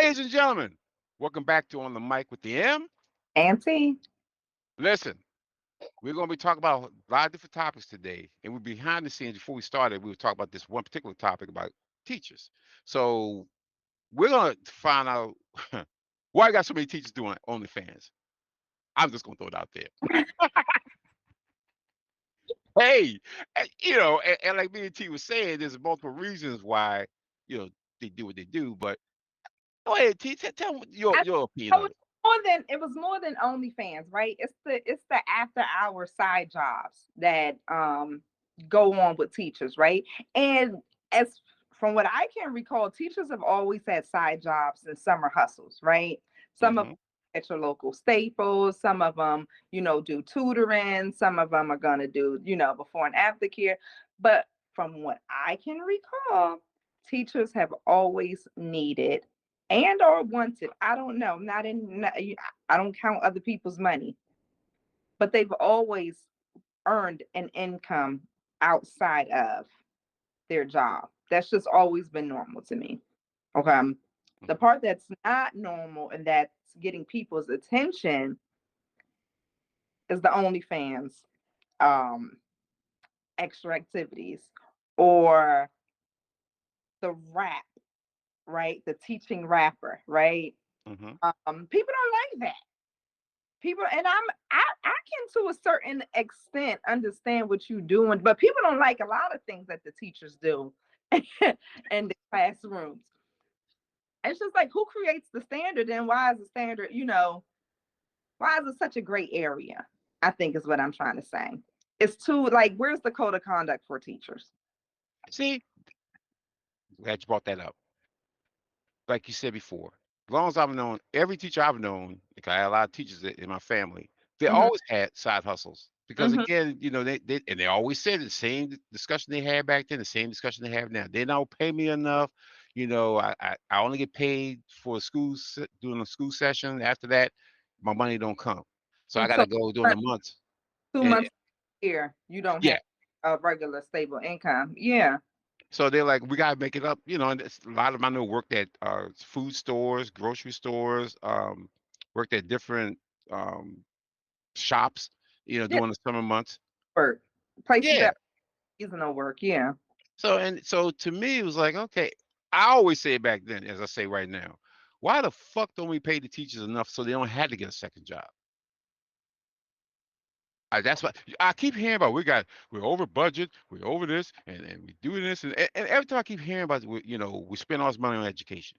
Ladies and gentlemen, welcome back to On the Mic with the M. Auntie. Listen, we're going to be talking about a lot of different topics today. And we're behind the scenes. Before we started, we were talking about this one particular topic about teachers. So we're going to find out why I got so many teachers doing OnlyFans. I'm just going to throw it out there. Hey, and like me and T was saying, there's multiple reasons why, you know, they do what they do. But go ahead, T, tell me I your opinion know on it. it was more than OnlyFans, right? It's the after hour side jobs that go on with teachers, right? And as from what I can recall, teachers have always had side jobs and summer hustles, right? Some of Hmm. at your local staples, some of them, do tutoring, some of them are gonna do, before and after care. But from what I can recall, teachers have always needed and or wanted. I don't know. I don't count other people's money, but they've always earned an income outside of their job. That's just always been normal to me. Okay. The Hmm. part that's not normal and that's getting people's attention is the OnlyFans um extra activities or the rap, right? The teaching rapper, right? Hmm. People don't like that. People and I can to a certain extent understand what you're doing, but people don't like a lot of things that the teachers do in the classrooms. It's just like who creates the standard and why is the standard, why is it such a gray area? I think is what I'm trying to say. It's too like where's the code of conduct for teachers? See, glad you brought that up. Like you said before, as long as I've known every teacher I've known, like I had a lot of teachers in my family, they Hmm. always had side hustles. Because Hmm. again, they always said the same discussion they had back then, the same discussion they have now. They don't pay me enough. I only get paid for doing a school session. After that, my money don't come. So I So gotta go during the months. two And months a year, you don't have yeah. a regular stable income. Yeah. So they're like, we gotta make it up, and a lot of them I know worked at food stores, grocery stores, worked at different um shops, Yeah. during the summer months. Work. Places Yeah. that seasonal work. Yeah. So to me it was like, okay, I always say it back then, as I say right now, why the fuck don't we pay the teachers enough so they don't have to get a second job? That's what I keep hearing about. We're over budget, we're over this, and we do this, and every time I keep hearing about, we spend all this money on education.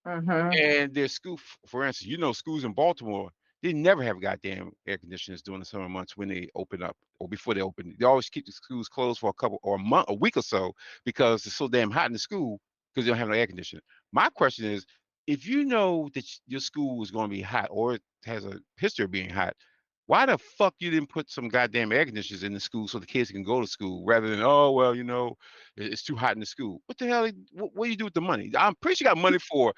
Mm-hmm. And there's for instance, schools in Baltimore, they never have goddamn air conditioners during the summer months when they open up or before they open. They always keep the schools closed for a couple or a week or so because it's so damn hot in the school because they don't have no air conditioning. My question is, if you know that your school is going to be hot or it has a history of being hot, why the fuck you didn't put some goddamn air conditioners in the school so the kids can go to school rather than, oh well, it's too hot in the school. What the hell? What do you do with the money? I'm pretty sure you got money for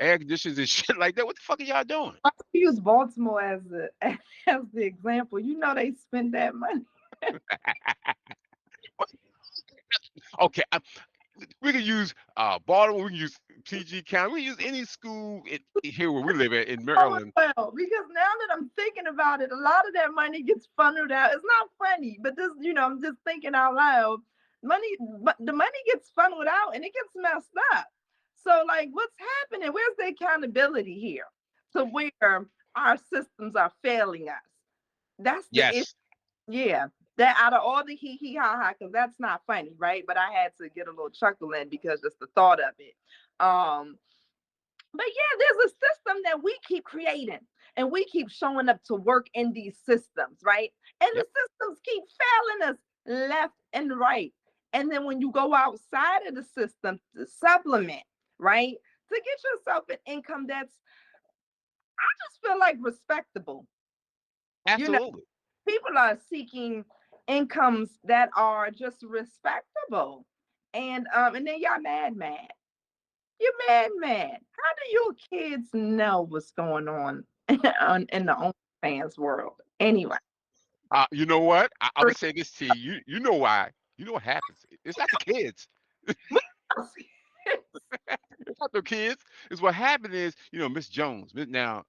air conditioners and shit like that. What the fuck are y'all doing? I use Baltimore as the as the example. They spend that money. Okay, we can use Baltimore. We can use PG County. We can use any school here where we live in Oh Maryland. well, because now that I'm thinking about it, a lot of that money gets funneled out. It's not funny, but this, I'm just thinking out loud. But the money gets funneled out and it gets messed up. So, like, what's happening? Where's the accountability here? To where our systems are failing us. That's the issue. Yes, Yeah. That out of all the hee hee ha ha, because that's not funny, right? But I had to get a little chuckle in because just the thought of it. Um, but yeah, there's a system that we keep creating and we keep showing up to work in these systems, right? And the yep. systems keep failing us left and right. And then when you go outside of the system to supplement, right? To get yourself an income that's, I just feel like respectable. You know, Absolutely. people are seeking incomes that are just respectable. And then y'all mad. You're mad. How do your kids know what's going on, in the OnlyFans world? Anyway, You know what? I'm gonna say this to you. You know why? You know what happens? It's not the kids. It's the kids. Is what happened is, Miss Jones. Now,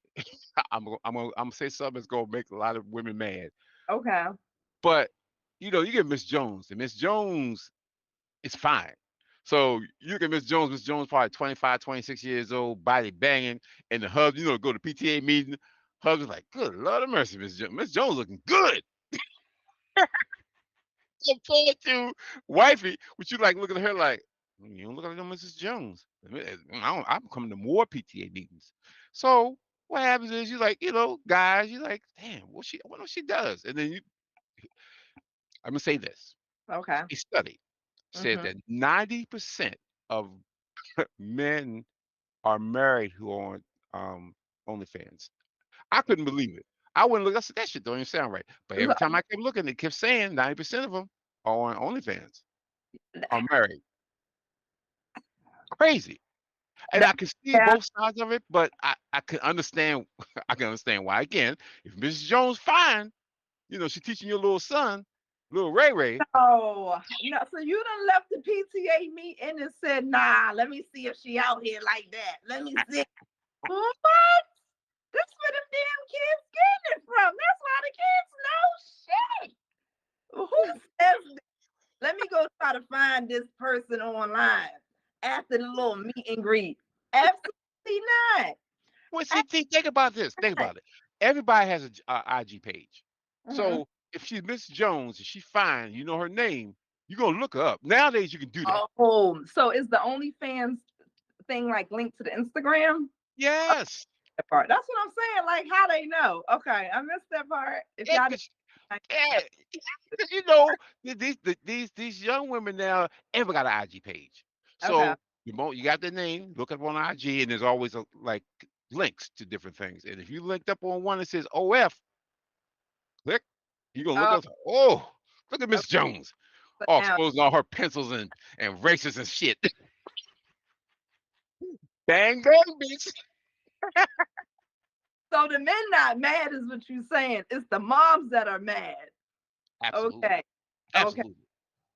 I'm gonna say something that's gonna make a lot of women mad. Okay. But you get Miss Jones, and Miss Jones is fine. So you get Miss Jones. Miss Jones probably 25, 26 years old, body banging, and the hubs, go to PTA meeting. Hubs is like, good Lord of mercy, Miss Jones. Miss Jones looking good. Compared to wifey, which you like looking at her like, you don't look like no Mrs. Jones. I'm coming to more PTA meetings. So what happens is you like, guys, you like, damn, what she does. And then I'm gonna say this. Okay. A study said Mhm. that 90% of men are married who are on OnlyFans. I couldn't believe it. I wouldn't look. I said that shit don't even sound right. But every time I kept looking, it kept saying 90% of them are on OnlyFans. Are married. Crazy. And I That, can see yeah. both sides of it, but I can understand I can understand why. Again, if Mrs. Jones fine, she's teaching your little son, little Ray Ray. Oh no! So you done left the PTA meeting and said, "Nah, let me see if she out here like that. Let me see." What? That's where the damn kids getting it from. That's why the kids know shit. Who says that? Let me go try to find this person online after the little meet and greet. Absolutely not. Well, see, think about this. Think about it. Everybody has a IG page. Mhm. So if she's Miss Jones and she's fine, you know her name, you're gonna look her up. Nowadays you can do that. Oh, so is the OnlyFans thing like linked to the Instagram? Yes. That part. That's what I'm saying. Like how they know. Okay, I missed that part. If Yeah, y'all didn't 'cause like, yeah, these young women now ever got an IG page. okay. So you got their name, look up on IG, and there's always like links to different things. And if you linked up on one that says OF, click, you're gonna look Oh, up. Oh, look at okay. Miss Jones, So all now, exposing all her pencils and races and shit. Bang bang, bitch. so the men not mad is what you're saying. It's the moms that are mad. Absolutely, Okay. Okay. absolutely.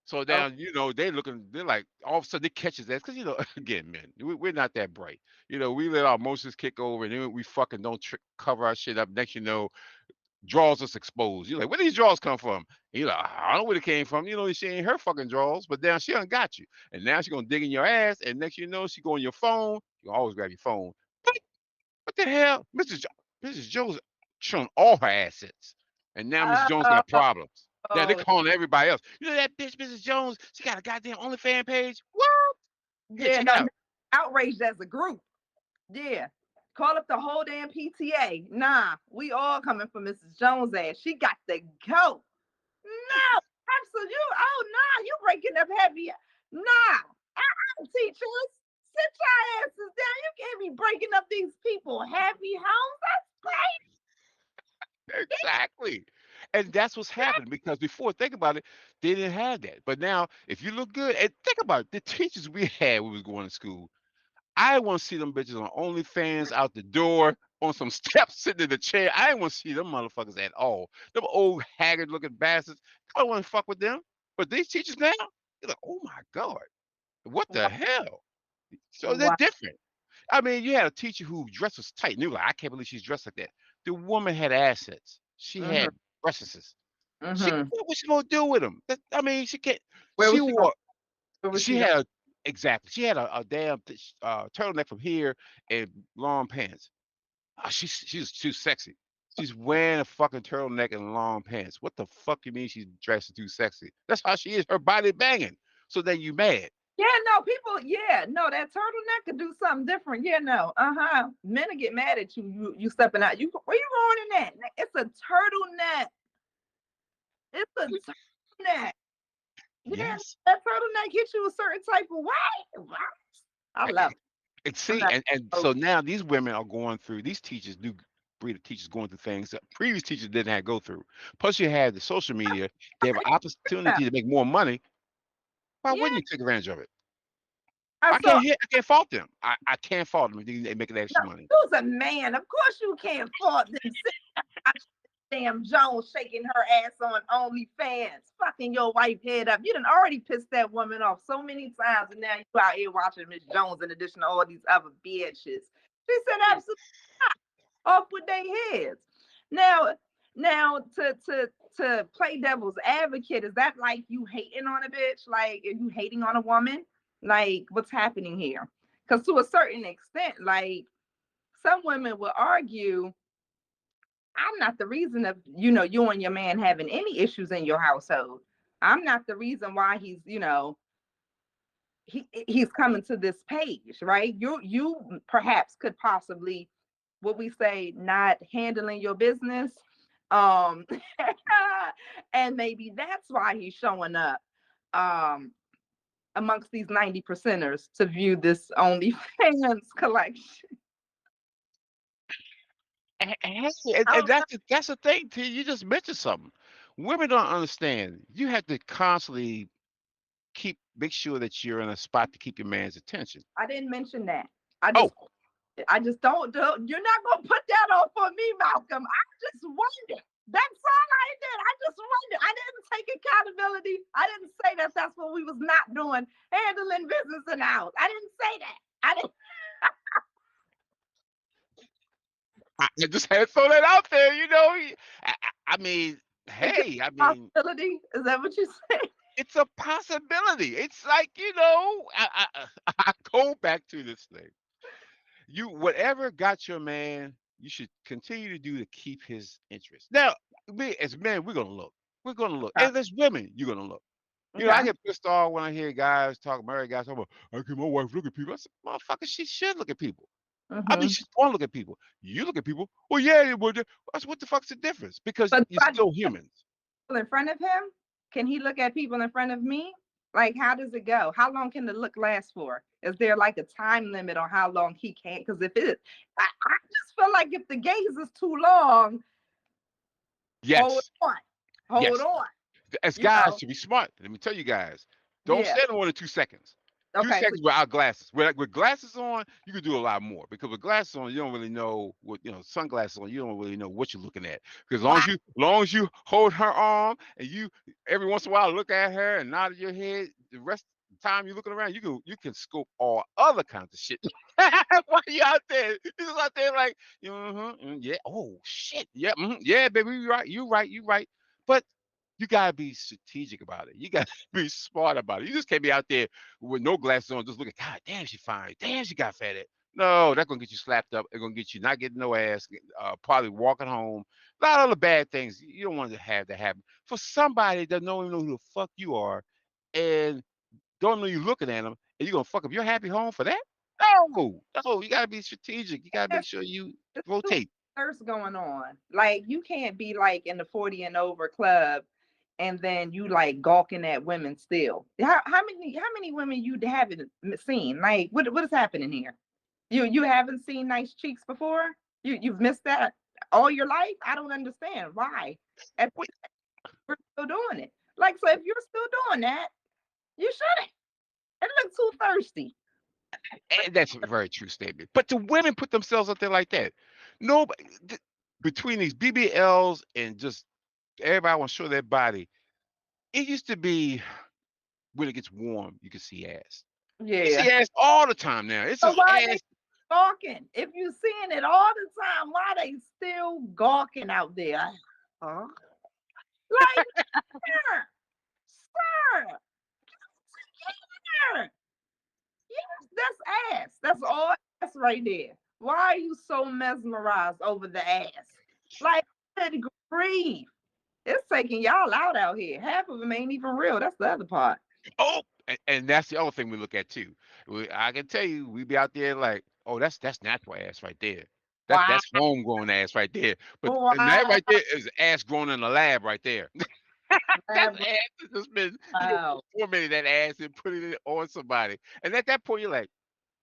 So Okay. now, they're like, all of a sudden they catches that because again, men, we're not that bright. We let our emotions kick over, and then we fucking don't cover our shit up. Next, draws us exposed. You're like, where these draws come from? And you're like, I don't know where they came from. She ain't her fucking draws, but now she done got you, and now she gonna dig in your ass, and next she go on your phone. You always grab your phone. What the hell, Mrs. Jones showing all her assets, and now Mrs. Jones got problems. Now they're Oh, calling everybody else. You know that bitch, Mrs. Jones? She got a goddamn OnlyFans page. What? Here, yeah. check it No, out. outraged as a group. Yeah. Call up the whole damn PTA. Nah, we all coming for Mrs. Jones' ass. She got to go. No, absolutely. Oh, nah, you breaking up heavy. Nah, teachers, sit your asses down. You can't be breaking up these people heavy homes. That's Exactly. And that's what's happening because before, think about it, they didn't have that. But now, if you look good, and think about it, the teachers we had when we was going to school, I want to see them bitches on OnlyFans out the door on some steps sitting in the chair. I didn't want to see them motherfuckers at all. Them old haggard looking bastards. I don't want to fuck with them. But these teachers now, you're like, oh my God, what the crazy. hell? So they're Wow. different. I mean, you had a teacher who dressed was tight. And you were like, I can't believe she's dressed like that. The woman had assets. She Mm-hmm. had breasts. She Mm-hmm. what she gonna do with them? I mean, she can't. Where She was she going? wore. Where was She she going? had exactly. She had a damn turtleneck from here and long pants. She's too sexy. She's wearing a fucking turtleneck and long pants. What the fuck you mean she's dressed too sexy? That's how she is. Her body banging. So then you mad. Yeah, no, people, yeah, no, that turtleneck could do something different. Yeah, no, Men will get mad at you. You stepping out. You where you going in that? It's a turtleneck. It's a turtleneck. Yeah, Yes. that turtleneck hits you a certain type of way. Wow. I love it. And I'm see, not. and Oh, so now these women are going through these teachers, new breed of teachers going through things that previous teachers didn't have to go through. Plus, you have the social media; they have an yeah, opportunity to make more money. Why yeah. wouldn't you take advantage of it? I saw. I can't fault them. I can't fault them if they making No, extra money. who's a man? Of course you can't fault them. damn Jones shaking her ass on OnlyFans, fucking your wife head up. You done already pissed that woman off so many times, and now you out here watching Miss Jones in addition to all these other bitches. She said absolutely off with their heads. Now, now to play devil's advocate, is that like you hating on a bitch? Like, are you hating on a woman? Like, what's happening here? Because to a certain extent, like some women will argue, I'm not the reason of you and your man having any issues in your household. I'm not the reason why he's coming to this page, right? You perhaps could possibly, what we say, not handling your business, um and maybe that's why he's showing up um amongst these 90 percenters to view this OnlyFans collection. And that's the thing, T. You just mentioned something. Women don't understand. You have to constantly make sure that you're in a spot to keep your man's attention. I didn't mention that. I Oh, just I just don't do. You're not gonna put that on for me, Malcolm. I just wonder. That's all I did. I just wonder. I didn't take accountability. I didn't say that that's what we was not doing, handling business in the house. I didn't say that. I didn't. I just had to throw that out there. I mean, Is it hey, I a mean, possibility? Is that what you say? it's a possibility. It's like I go back to this thing. You whatever got your man, you should continue to do to keep his interest. Now, we as men, we're gonna look. We're gonna look. And as women, you're gonna look. I Okay. get pissed off when I hear guys talk, married guys talk about, I get my wife look at people. I said, motherfucker, she should look at people. I mean, Mm-hmm. she's going to look at people. You look at people. Well, yeah, you would. That's what the fuck's the difference? Because you're But still humans. in front of him, can he look at people in front of me? Like, how does it go? How long can the look last for? Is there like a time limit on how long he can't? Because if it, I just feel like if the gaze is too long, hold Yes, on, hold yes. on. As You guys, know, to be smart, let me tell you guys, don't yeah. stand on more than 2 seconds. Two Okay, so seconds without glasses. With glasses on, you can do a lot more because with glasses on, you don't really know what sunglasses on, you don't really know what you're looking at. Because why? as long as you hold her arm and you every once in a while look at her and nod your head, the rest of the time you're looking around, you can scope all other kinds of shit. While you out there, you just out there like, yeah, oh shit, yeah, yeah, baby, you right. But you gotta be strategic about it. You gotta be smart about it. You just can't be out there with no glasses on, just looking. God damn, she fine. Damn, she got fat. No, that's gonna get you slapped up. It's gonna get you not getting no ass. Probably walking home. A lot of other bad things. You don't want to have that happen for somebody that don't even know who the fuck you are, and don't know you looking at them, and you gonna fuck up your happy home for that? No, no. You gotta be strategic. You gotta make sure you It's too much rotate. thirst going on. Like, you can't be like in the 40 and over club and then you like gawking at women still. How many women you haven't seen? Like, what is happening here? You haven't seen nice cheeks before? You've missed that all your life? I don't understand why. And Wait, we're still doing it. Like, so if you're still doing that, you shouldn't. It looks too thirsty. and that's a very true statement. But the women put themselves out there like that. Nobody between these BBLs and just everybody want to show their body. It used to be when it gets warm, you can see ass. You Yeah. see ass all the time now. It's So just why they ass. gawking? If you seeing it all the time, why they still gawking out there? Huh? Like, sir, sir, sir. Yes, that's ass. That's all ass right there. Why are you so mesmerized over the ass? Like, good grief. It's taking y'all out here. Half of them ain't even real. That's the other part. Oh, and that's the other thing we look at too. I can tell you, we be out there like, oh, that's natural ass right there. Wow. That's homegrown ass right there. But and that Wow. right there is ass grown in the lab right there. That's ass that's just been, Wow. formatted that ass and putting it on somebody. And at that point, you're like,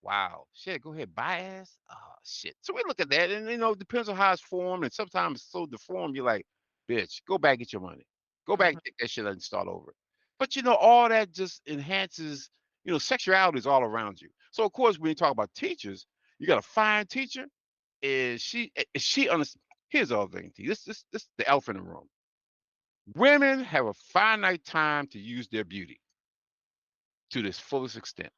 wow, shit, go ahead, buy ass. Oh shit. So we look at that, and it depends on how it's formed, and sometimes it's so deformed, you're like, bitch, go back, get your money. Go back, Mhm. take that shit and start over. But all that just enhances, sexuality is all around you. So of course, when you talk about teachers, you got a fine teacher. Is she? Is she? Here's the other thing, T. This the elephant in the room. Women have a finite time to use their beauty to this fullest extent.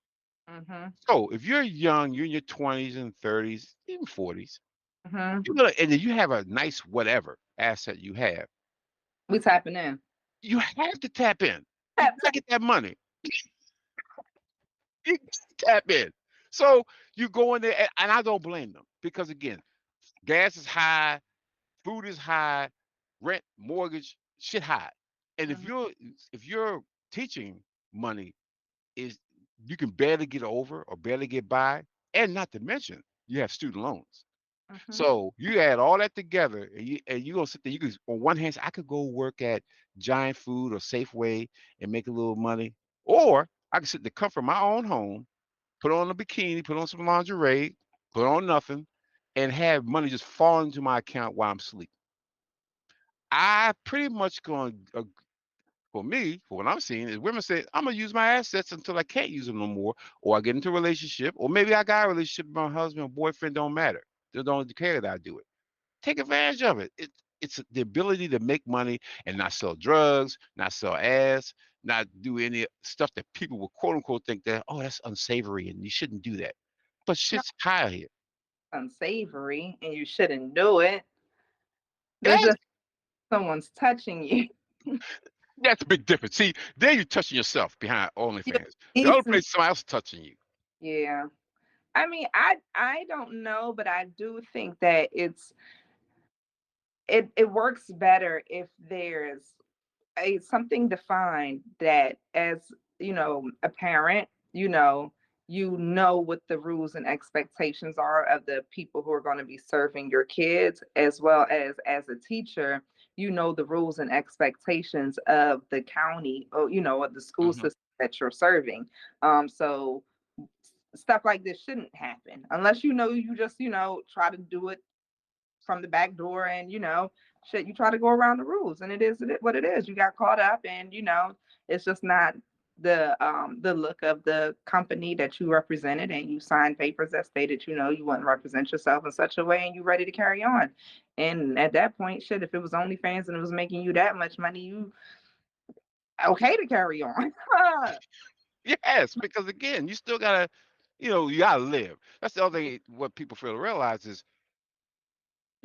Mhm. So if you're young, you're in your 20s and 30s, even 40s, Mhm. and then you have a nice whatever asset We tapping in. you have to tap in. You Tap, gotta tap. get that money. You tap in. So you go in there, and I don't blame them because again, gas is high, food is high, rent, mortgage, shit high. And Mhm. if you're teaching money is you can barely get over or barely get by, and not to mention you have student loans. Mhm. So you add all that together, and you gonna sit there. You can on one hand, say, I could go work at Giant Food or Safeway and make a little money, or I can sit in the comfort of my own home, put on a bikini, put on some lingerie, put on nothing, and have money just fall into my account while I'm asleep. I pretty much going for me, for what I'm seeing, is women say, I'm gonna use my assets until I can't use them no more, or I get into a relationship, or maybe I got a relationship with my husband or boyfriend, don't matter. They don't care that I do it. Take advantage of it. It's the ability to make money and not sell drugs, not sell ass, not do any stuff that people will quote unquote think that, oh, that's unsavory and you shouldn't do that. But Not shit's high here. unsavory, and you shouldn't do it. There's Yes, just someone's touching you. that's a big difference. See, there you're touching yourself behind You OnlyFans. The need other to, place somebody else is touching you. yeah. I mean, I don't know, but I do think that it works better if there's something defined that as a parent, you know what the rules and expectations are of the people who are going to be serving your kids, as well as a teacher, the rules and expectations of the county, or of the school Mhm. system that you're serving. So stuff like this shouldn't happen unless you just try to do it from the back door, and shit, you try to go around the rules, and what it is. You got caught up, and it's just not the look of the company that you represented, and you signed papers that stated you wouldn't represent yourself in such a way, and you ready to carry on. And at that point, shit, if it was OnlyFans and it was making you that much money, you okay to carry on. Yes, because again, you still gotta, you gotta live. That's the other thing. What people fail to realize is,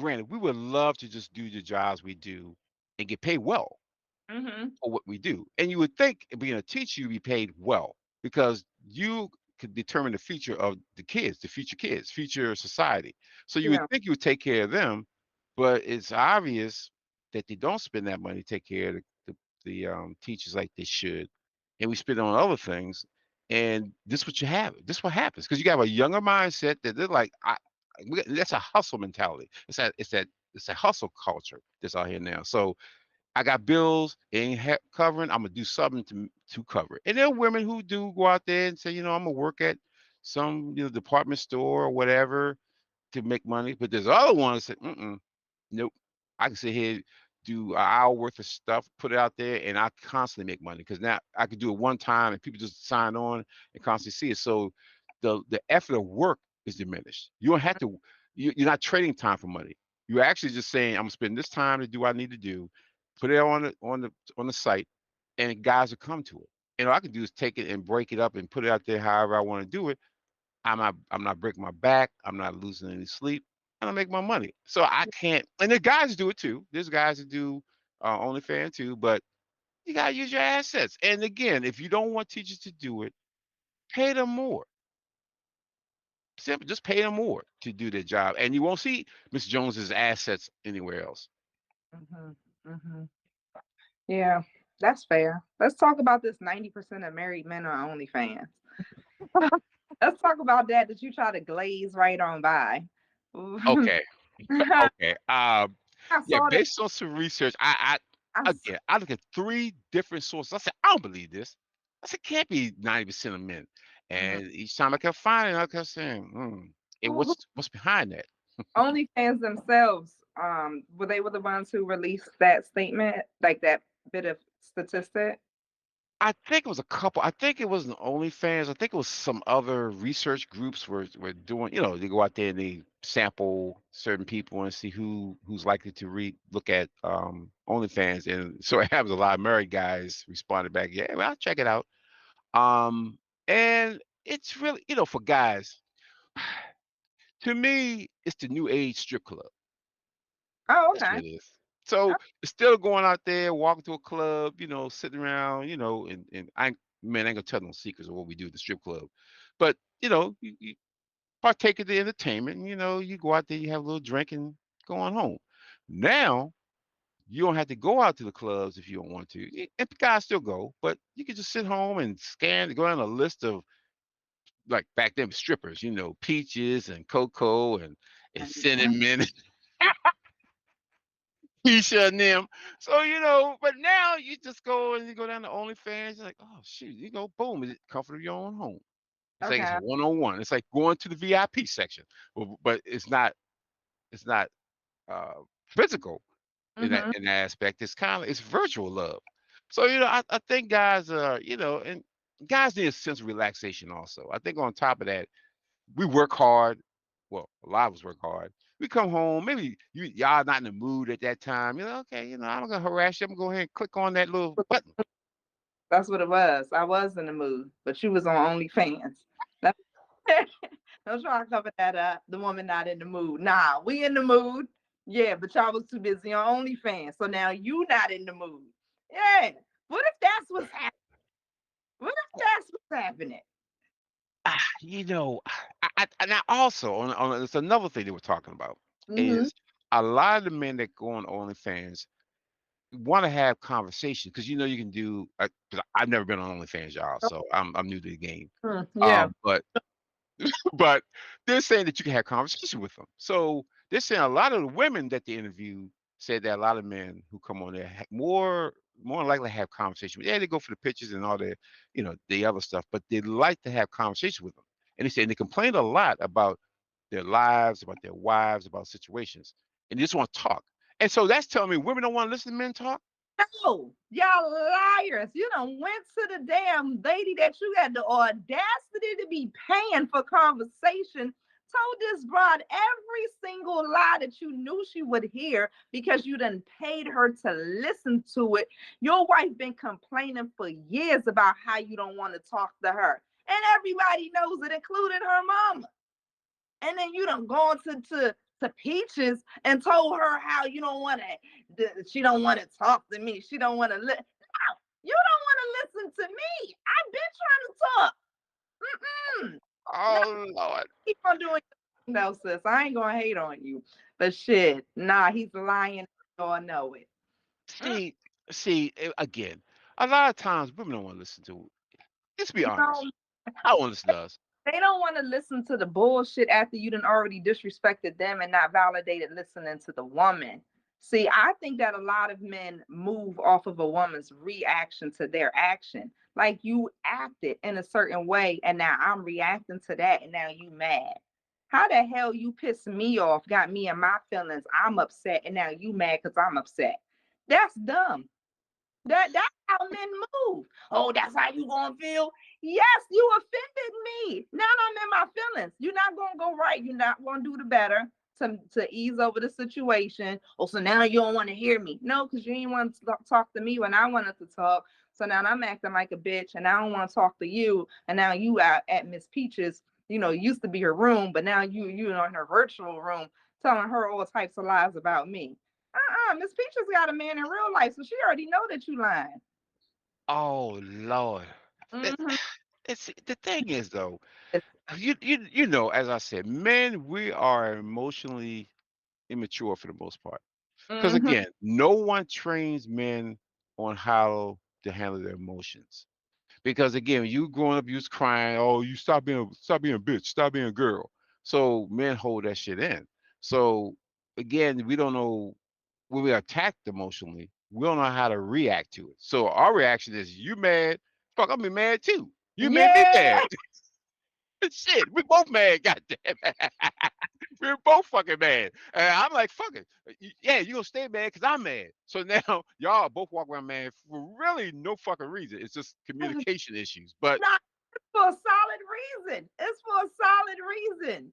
granted, we would love to just do the jobs we do and get paid well Hmm. for what we do. And you would think being a teacher, you'd be paid well because you could determine the future of the kids, the future kids, future society. So you would Yeah. think you would take care of them, but it's obvious that they don't spend that money to take care of the teachers like they should, and we spend it on other things. And this what you have. This what happens because you have a younger mindset that they're like, that's a hustle mentality. It's a hustle culture that's out here now. So I got bills, it ain't covering. I'm gonna do something to cover it. And there are women who do go out there and say, I'm gonna work at some department store or whatever to make money. But there's other ones that, nope. I can sit here, do an hour worth of stuff, put it out there, and I constantly make money because now I could do it one time and people just sign on and constantly see it. So the effort of work is diminished. You don't have to. You're not trading time for money. You're actually just saying, I'm gonna spend this time to do what I need to do, put it on the site, and guys will come to it. And all I can do is take it and break it up and put it out there however I want to do it. I'm not breaking my back. I'm not losing any sleep. And I make my money. So I can't. And the guys do it too. There's guys that do OnlyFans too. But you gotta use your assets. And again, if you don't want teachers to do it, pay them more. Simple. Just pay them more to do their job, and you won't see Miss Jones's assets anywhere else. Hmm. Hmm. Yeah, that's fair. Let's talk about this 90% of married men on OnlyFans. Let's talk about that you try to glaze right on by. Okay. I Okay. Yeah. saw that. Based on some research, I s- again, I look at three different sources. I said, I don't believe this. I said, can't be 90% of men. mhm. And each time I kept finding, I kept saying, and Who what's behind that? OnlyFans themselves, they were the ones who released that statement, like that bit of statistic. I think it was a couple. I think it wasn't OnlyFans. I think it was some other research groups were doing. They go out there and they sample certain people and see who's likely to look at OnlyFans. And so it happens a lot of married guys responded back, yeah, well, I'll check it out. Um, and it's really, for guys, to me, it's the new age strip club. Oh, That's what okay. it is. So instead of going out there, walking to a club, sitting around, and I ain't gonna tell no secrets of what we do at the strip club, but you partake of the entertainment, and you go out there, you have a little drink, and go on home. Now you don't have to go out to the clubs if you don't want to. And guys still go, but you can just sit home and go down a list of, like, back then strippers, Peaches and Coco and Mhm. Cinnamon. Keisha and them. So, but now you just go and you go down to OnlyFans. You're like, oh shoot, boom, it's comfort of your own home. It's like it's Okay. one-on-one. It's like going to the VIP section, but it's not. It's not uh, physical Mhm. in that aspect. It's virtual love. So I think guys are and guys need a sense of relaxation also. I think on top of that, we work hard. Well, a lot of us work hard. We come home, maybe y'all not in the mood at that time. Okay, I'm gonna harass you. I'm gonna go ahead and click on that little button. That's what it was. I was in the mood, but you was on OnlyFans. That- Don't try to cover that up. The woman not in the mood. Nah, we in the mood. Yeah, but y'all was too busy on OnlyFans. So now you not in the mood. Yeah. What if that's what's happening? What if that's what's happening? Ah, and I also it's another thing that we're talking about Mm-hmm. is a lot of the men that go on OnlyFans want to have conversations because you can do. 'Cause I've never been on OnlyFans, y'all, so I'm new to the game. Yeah. But but they're saying that you can have conversation with them. So they're saying a lot of the women that they interview said that a lot of men who come on there more likely have conversation. Yeah, they go for the pictures and all the other stuff, but they like to have conversation with them. And they say they complain a lot about their lives, about their wives, about situations, and they just want to talk. And so that's telling me women don't want to listen to men talk. No, y'all liars. You done went to the damn lady that you had the audacity to be paying for conversation. Told this broad every single lie that you knew she would hear because you done paid her to listen to it. Your wife been complaining for years about how you don't want to talk to her. And everybody knows it, including her mama. And then you done gone to Peaches and told her how you don't want to, she don't want to talk to me. She don't want to listen. No, you don't want to listen to me. I've been trying to talk. Mm-mm. No, Oh Lord. keep on doing no, sis. I ain't gonna hate on you. But shit, nah, he's lying. I know it. Mm, See, again, a lot of times women don't want to listen to. Let's be honest. no, I don't want to listen to us. they don't want to listen to the bullshit after you done already disrespected them and not validated listening to the woman. See, I think that a lot of men move off of a woman's reaction to their action. Like you acted in a certain way, and now I'm reacting to that, and now you mad. How the hell you pissed me off, got me in my feelings, I'm upset, and now you mad because I'm upset. That's dumb. That's how men move. Oh, that's how you gonna feel? Yes, you offended me. Now I'm in my feelings. You're not gonna go right. You're not gonna do the better to ease over the situation. Oh, so now you don't want to hear me. No, because you didn't want to talk to me when I wanted to talk. So now I'm acting like a bitch and I don't want to talk to you. And now you out at Miss Peaches, used to be her room, but now you in her virtual room telling her all types of lies about me. Miss Peaches got a man in real life, so she already know that you lying. Oh Lord. It, Mm-hmm. it's the thing is though, you know, as I said, men, we are emotionally immature for the most part. Because Mm-hmm. again, no one trains men on how to handle their emotions. Because again, you growing up, you was crying, oh, you stop being a bitch, stop being a girl. So men hold that shit in. So again, we don't know when we are attacked emotionally, we don't know how to react to it. So our reaction is, you mad? Fuck, I'm be mad too. You made me Yeah. mad. Shit, we both mad, goddamn. We're both fucking mad. And I'm like, fuck it. Yeah, you gonna stay mad because I'm mad. So now y'all both walk around mad for really no fucking reason. It's just communication issues. But Not for a solid reason. It's for a solid reason.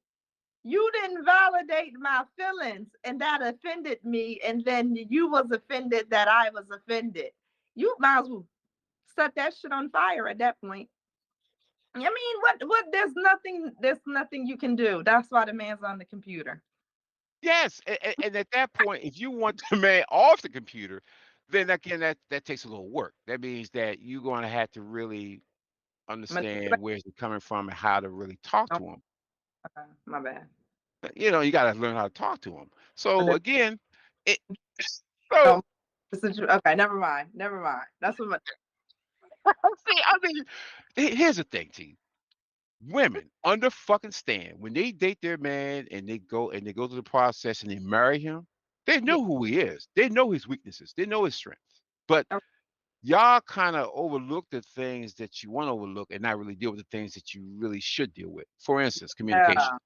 You didn't validate my feelings and that offended me, and then you was offended that I was offended. You might as well set that shit on fire at that point. I mean, what there's nothing you can do. That's why the man's on the computer. yes, and at that point, if you want the man off the computer, then again that takes a little work. That means that you're gonna have to really understand Manipulate. where he's coming from and how to really talk Oh, to him. my bad. You got to learn how to talk to him. So Manip- again, it so no, okay, never mind. Never mind. That's what. see, I mean, here's the thing, T. Women under fucking stand when they date their man and they go through the process and they marry him, they Yeah. know who he is. They know his weaknesses. They know his strengths. But Oh, y'all kind of overlook the things that you want to overlook and not really deal with the things that you really should deal with. For instance, communication. yeah.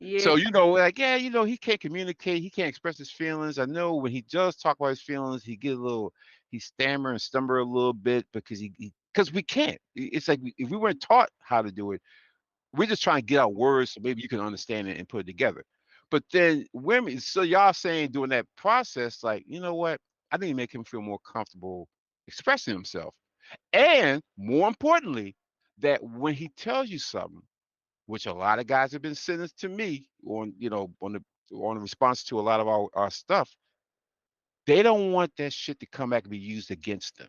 Yeah. So, like, yeah, he can't communicate, he can't express his feelings. I know when he does talk about his feelings, he stammer and stumble a little bit because because we can't. It's like if we weren't taught how to do it, we're just trying to get our words so maybe you can understand it and put it together. But then women, so y'all saying during that process, like, you know what? I need to make him feel more comfortable expressing himself. And more importantly, that when he tells you something, which a lot of guys have been sending to me on, on the response to a lot of our stuff, they don't want that shit to come back and be used against them.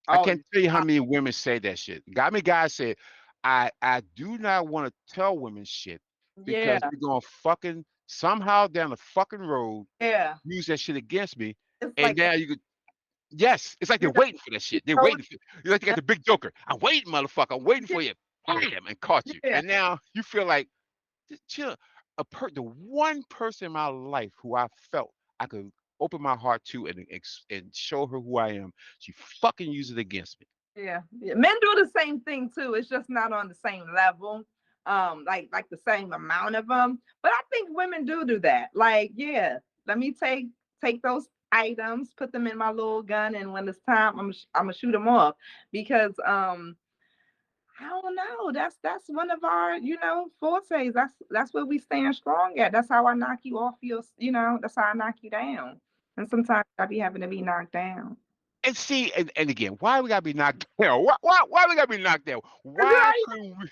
I Oh, can't tell you how many women say that shit. Got me guys said, I do not want to tell women shit because yeah. we're gonna fucking somehow down the fucking road Yeah. use that shit against me. It's And like now you could yes, it's like they're you waiting for that shit. They're know, waiting for you like they got the big joker. I'm waiting, motherfucker. I'm waiting for you. Bam, and caught you. yeah. And now you feel like just chill. The one person in my life who I felt I could open my heart to and show her who I am, she fucking used it against me. Yeah, yeah. Men do the same thing too. It's just not on the same level, like the same amount of them. But I think women do that. Like, yeah, let me take those items, put them in my little gun, and when it's time, I'm gonna shoot them off because I don't know. That's one of our fortes. That's where we stand strong at. That's how I knock you off your. That's how I knock you down. And sometimes I be having to be knocked down. And see, and again, why we gotta be knocked down? Why we gotta be knocked down? Why Right? couldn't we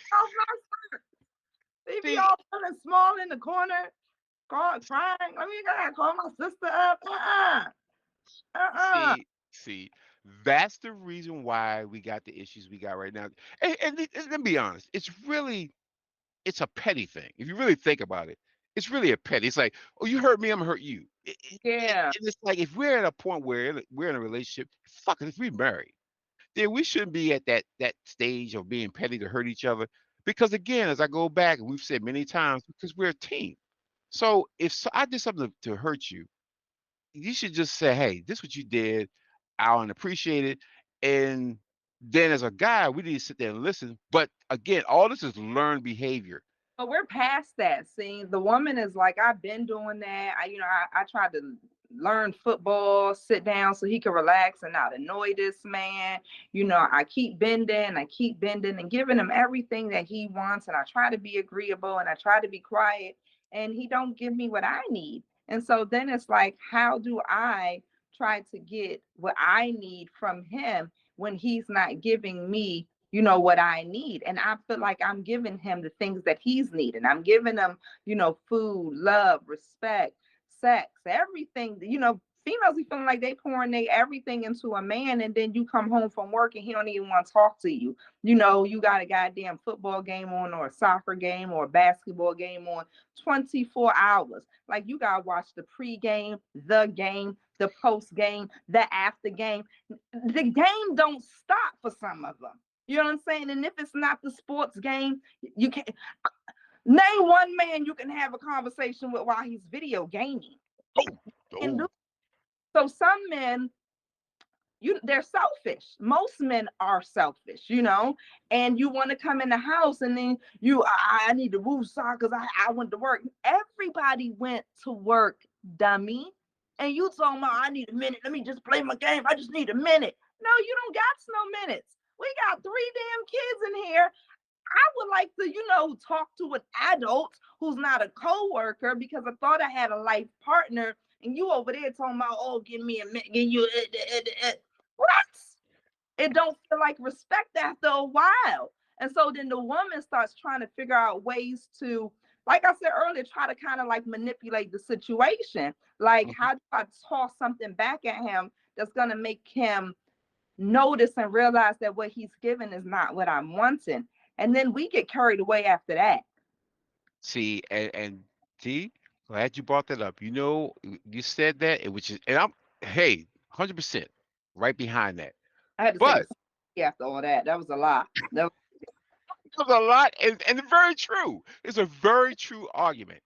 They be see? all feeling small in the corner, crying. I mean, I gotta call my sister up. Uh-uh. See, that's the reason why we got the issues we got right now. And let me be honest, it's a petty thing. If you really think about it, it's really a petty. It's like, oh, you hurt me, I'm gonna hurt you. Yeah. And it's like if we're at a point where we're in a relationship, fuck it, if we married, then we shouldn't be at that stage of being petty to hurt each other. Because again, as I go back, and we've said many times, because we're a team. So I did something to hurt you, you should just say, "Hey, this what you did. I don't appreciate it." And then as a guy, we need to sit there and listen. But again, all this is learned behavior. But we're past that. See, the woman is like, I've been doing that. I tried to learn football, sit down so he could relax and not annoy this man. I keep bending and giving him everything that he wants. And I try to be agreeable and I try to be quiet. And he don't give me what I need. And so then it's like, how do I try to get what I need from him when he's not giving me what I need? And I feel like I'm giving him the things that he's needing. I'm giving him, food, love, respect, sex, everything. Females be feeling like they pouring they everything into a man, and then you come home from work and he don't even want to talk to you. You got a goddamn football game on or a soccer game or a basketball game on 24 hours. Like you gotta watch the pregame, the game, the post game, the after game. The game don't stop for some of them. You know what I'm saying? And if it's not the sports game, you can't name one man you can have a conversation with while he's video gaming. Oh, And oh, so some men they're selfish. Most men are selfish, and you want to come in the house and then I need to move because I went to work. Everybody went to work, dummy. And you talking about I need a minute. Let me just play my game. I just need a minute. No, you don't got no minutes. We got three damn kids in here. I would like to, talk to an adult who's not a coworker because I thought I had a life partner, and you over there talking about, oh, give me a minute, give you what? It don't feel like respect after a while. And so then the woman starts trying to figure out ways to, like I said earlier, try to kind of like manipulate the situation. Like, Mhm. how do I toss something back at him that's going to make him notice and realize that what he's given is not what I'm wanting? And then we get carried away after that. See, and T, glad you brought that up. You said that, which is, and I'm, hey, 100% right behind that. I had to take a But selfie after all that. That was a lie. That there's a lot, and it's very true. It's a very true argument.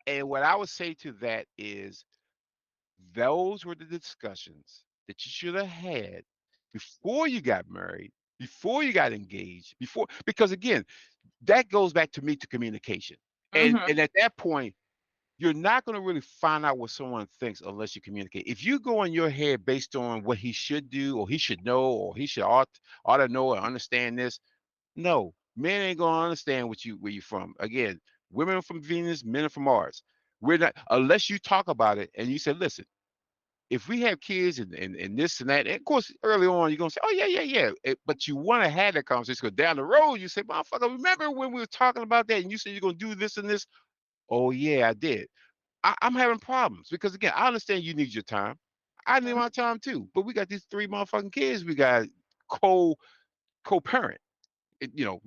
And what I would say to that is those were the discussions that you should have had before you got married, before you got engaged, because again, that goes back to me to communication. mm-hmm, And at that point, you're not going to really find out what someone thinks unless you communicate. If you go in your head based on what he should do or he should know or he should ought to know or understand this, no, men ain't gonna understand where you from. Again, women are from Venus, men are from Mars. We're not unless you talk about it and you say, listen, if we have kids and this and that, and of course early on you're gonna say, oh yeah, yeah, yeah. But you want to have that conversation because down the road you say, motherfucker, remember when we were talking about that and you said you're gonna do this and this? Oh yeah, I did. I'm having problems because again, I understand you need your time. I need my time too. But we got these three motherfucking kids. We got co co-parent,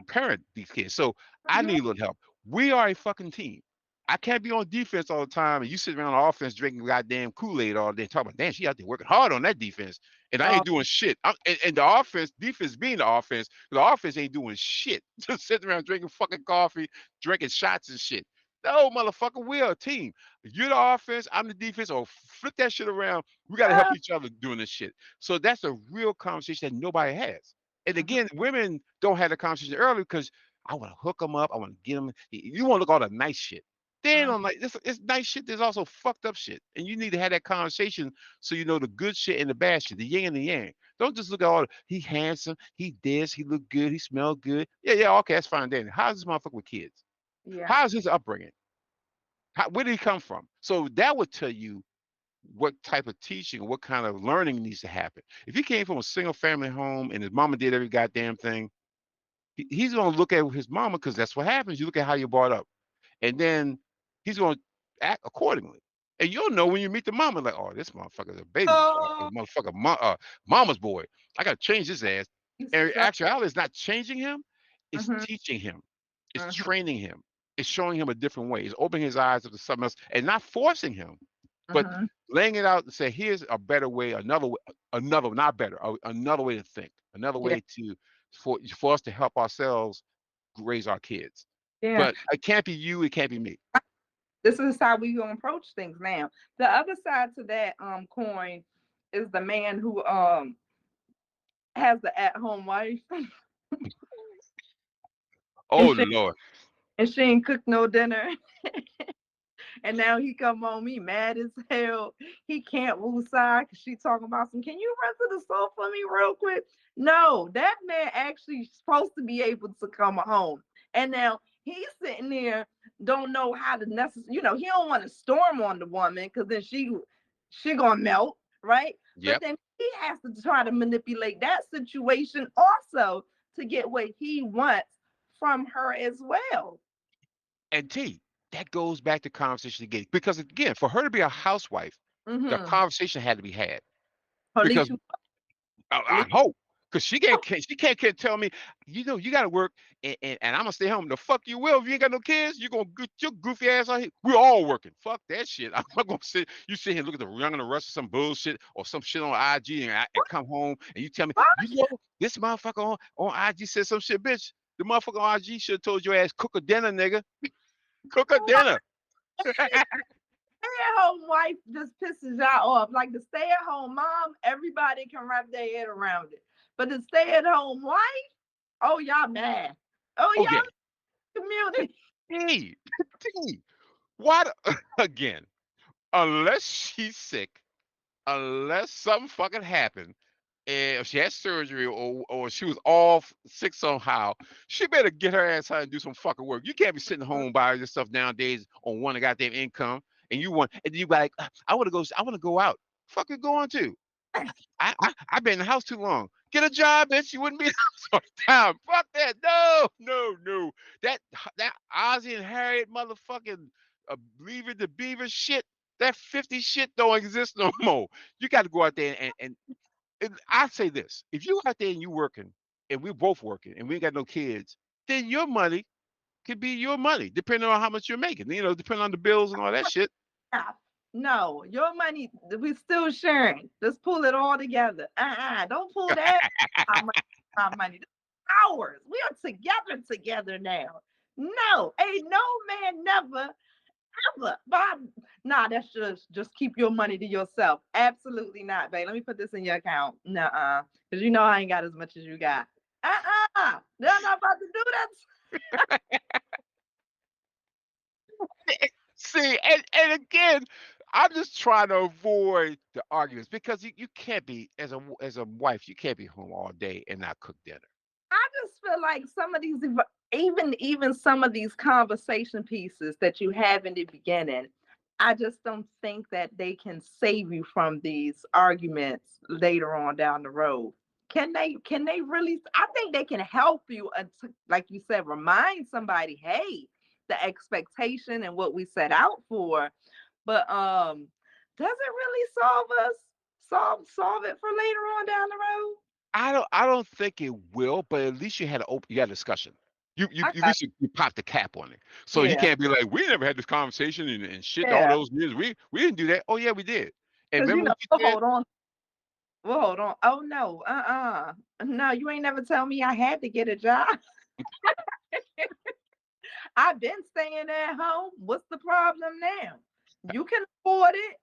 parent these kids. So I mm-hmm. need a little help. We are a fucking team. I can't be on defense all the time and you sit around on offense drinking goddamn Kool-Aid all day talking about, damn, she out there working hard on that defense. And I Oh, ain't doing shit. And the offense, defense being the offense ain't doing shit. Just sitting around drinking fucking coffee, drinking shots and shit. No, motherfucker, we're a team. You're the offense, I'm the defense, or flip that shit around. We got to help each other doing this shit. So that's a real conversation that nobody has. And mhm, again, women don't have the conversation early because I want to hook them up. I want to get them. You want to look all the nice shit. Then mhm. I'm like, this it's nice shit. There's also fucked up shit, and you need to have that conversation so you know the good shit and the bad shit, the yin and the yang. Don't just look at all. He handsome. He this. He look good. He smell good. Yeah, yeah. Okay, that's fine. Then how's this motherfucker with kids? Yeah. How's his upbringing? Where did he come from? So that would tell you what type of teaching, what kind of learning needs to happen. If he came from a single family home and his mama did every goddamn thing, he's going to look at his mama because that's what happens. You look at how you're brought up, and then he's going to act accordingly. And you'll know when you meet the mama, like, oh, this motherfucker's a baby, Oh, motherfucker, mama's boy. I got to change his ass. And so, actuality is not changing him; it's mhm, teaching him, it's mhm, training him, it's showing him a different way, it's opening his eyes up to something else, and not forcing him, but mhm. laying it out and say, here's a better way, another, not better, another way to think, another Yeah, way for us to help ourselves raise our kids. yeah. But it can't be you, it can't be me. This is how we gonna approach things now. The other side to that coin is the man who has the at home wife and Oh she Lord. and she ain't cook no dinner. And now he come home, he mad as hell. He can't woosah because she talking about some, can you run to the store for me real quick? No, that man actually supposed to be able to come home. And now he's sitting there, don't know how to necessarily, he don't want to storm on the woman because then she gonna melt, right? But Yep. then he has to try to manipulate that situation also to get what he wants from her as well. And T, that goes back to conversation again. Because again, for her to be a housewife, the Mm-hmm. conversation had to be had. Or at Because least you at I least hope. Because she can't tell me, you gotta work and I'm gonna stay home. The fuck you will if you ain't got no kids, you gonna get your goofy ass out here. We're all working. Fuck that shit. I'm not gonna sit here and look at the Young and the Rest of some bullshit or some shit on IG and come home and you tell me, this motherfucker on IG said some shit, bitch. The motherfucker on IG should have told your ass cook a dinner, nigga. Cook a dinner. stay-at-home wife just pisses y'all off. Like the stay-at-home mom, everybody can wrap their head around it. But the stay-at-home wife, oh y'all mad. Oh Oh yeah. y'all community. Hey, T, why again? Unless she's sick, unless something fucking happened, and if she had surgery or she was off sick somehow, she better get her ass out and do some fucking work. You can't be sitting home by yourself nowadays on one goddamn income, and you be like, I want to go out. Fuck you going to? I've been in the house too long. Get a job, bitch. You wouldn't be in the house all the time. Fuck that. No, no, no. That Ozzy and Harriet motherfucking Leave It to Beaver shit. That 50 shit don't exist no more. You got to go out there and I say this: if you out there and you working, and we're both working, and we ain't got no kids, then your money could be your money, depending on how much you're making. You know, depending on the bills and all that shit. Yeah. No, your money, we still sharing. Let's pull it all together. Don't pull that our money, our money. Ours. We are together now. No, ain't no man never ever. Bob, nah, that's just keep your money to yourself. Absolutely not, babe. Let me put this in your account. Nuh-uh. Because you know I ain't got as much as you got. They're not about to do that. See, and again, I'm just trying to avoid the arguments because you can't be as a wife, you can't be home all day and not cook dinner. I just feel like some of these, even some of these conversation pieces that you have in the beginning, I just don't think that they can save you from these arguments later on down the road. Can they? Can they really? I think they can help you, like you said, remind somebody, hey, the expectation and what we set out for. But does it really solve it for later on down the road? I don't think it will, but at least you had a discussion. You I at got least you popped the cap on it. So you yeah, can't be like, we never had this conversation and shit all yeah. those years. We didn't do that. Oh yeah, we did. And Because remember what you we'll said? hold on. We'll hold on. Oh no, no, you ain't never tell me I had to get a job. I've been staying at home. What's the problem now? You can afford it.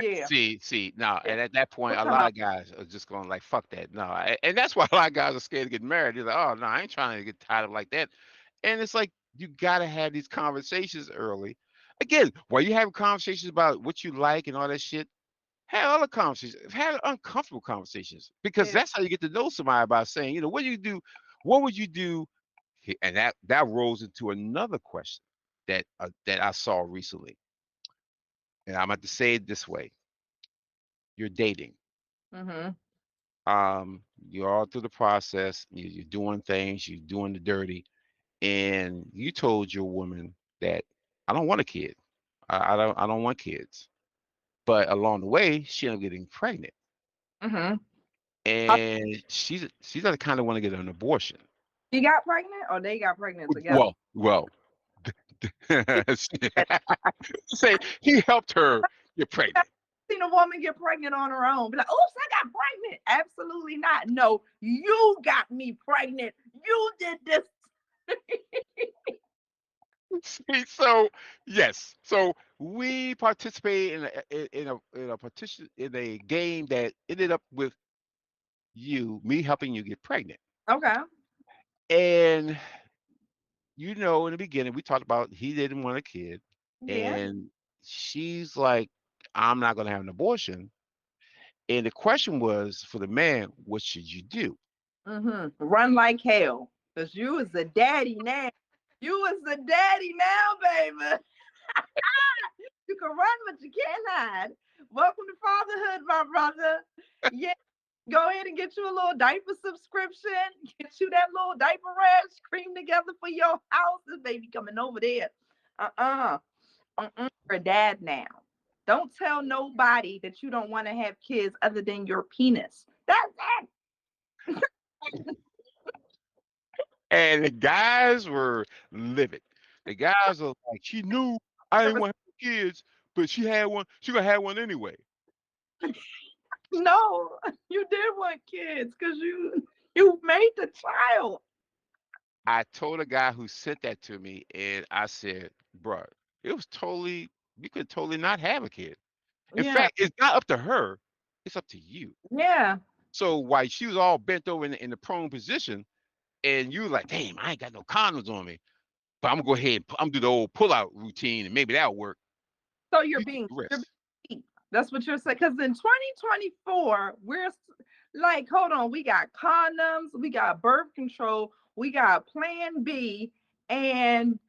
Yeah, See, now, yeah. and at that point, We'll a come lot up. of guys are just going like, "Fuck that." No, and that's why a lot of guys are scared to get married. They're like, "Oh no, I ain't trying to get tied up like that." And it's like you gotta have these conversations early. Again, while you having conversations about what you like and all that shit, have other conversations, have uncomfortable conversations, because Yeah. that's how you get to know somebody by saying, you know, what do you do? What would you do? And that rolls into another question that I saw recently, and I'm going to say it this way: you're dating. Mm-hmm. You're all through the process. You're doing things. You're doing the dirty, and you told your woman that I don't want a kid. I don't want kids. But along the way, she ended up getting pregnant, Mm-hmm. and she's the kind of want to get an abortion. He got pregnant, or they got pregnant together. Well, say he helped her get pregnant. Seen a woman get pregnant on her own. Be like, oops, I got pregnant. Absolutely not. No, you got me pregnant. You did this. See, so yes, so we participated in a game that ended up with me helping you get pregnant. Okay. And in the beginning, we talked about he didn't want a kid, Yeah. and she's like, I'm not going to have an abortion. And the question was for the man, what should you do? Mm-hmm. Run like hell. Because you is the daddy now. You is the daddy now, baby. You can run, but you can't hide. Welcome to fatherhood, my brother. Yeah. Go ahead and get you a little diaper subscription. Get you that little diaper rash cream together for your house. This baby coming over there. Uh-uh. You're a dad now. Don't tell nobody that you don't want to have kids other than your penis. That's it. And the guys were livid. The guys are like, she knew I didn't want kids, but she had one. She gonna have one anyway. No, you did want kids because you made the child. I told a guy who sent that to me, and I said, "Bruh, it was totally you could totally not have a kid. In Yeah. fact, it's not up to her, it's up to you. Yeah. So while she was all bent over in the prone position, and you like, damn, I ain't got no condoms on me, but I'm gonna go ahead and I'm gonna do the old pull out routine, and maybe that'll work. So You took the you're risk. being deep. That's what you're saying. Because in 2024, like, hold on, we got condoms, we got birth control, we got Plan B, and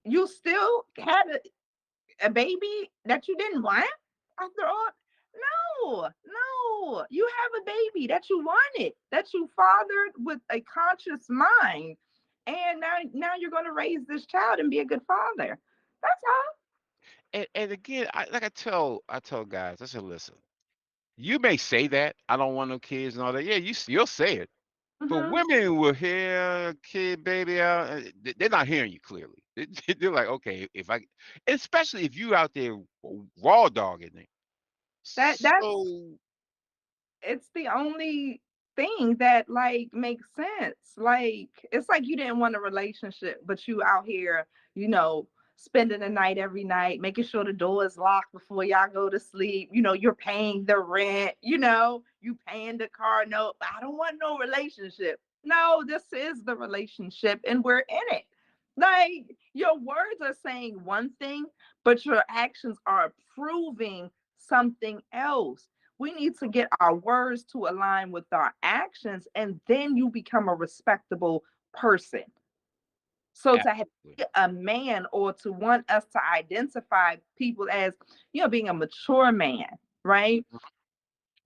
you still had a baby that you didn't want after all. No, no, you have a baby that you wanted, that you fathered with a conscious mind, and now you're going to raise this child and be a good father. That's all. And again, I tell guys, I said, listen, you may say that I don't want no kids and all that. Yeah, you'll say it. But Hmm. women will hear kid, baby out. They're not hearing you clearly. They're like, okay, if I, especially if you out there raw dogging it. That's So it's the only thing that like makes sense. Like it's like you didn't want a relationship, but you out here, spending the night every night, making sure the door is locked before y'all go to sleep. You're paying the rent, you paying the car note. I don't want no relationship. No, this is the relationship and we're in it. Like your words are saying one thing, but your actions are proving something else. We need to get our words to align with our actions, and then you become a respectable person. So to have absolutely. a man or to want us to identify people as, being a mature man, right?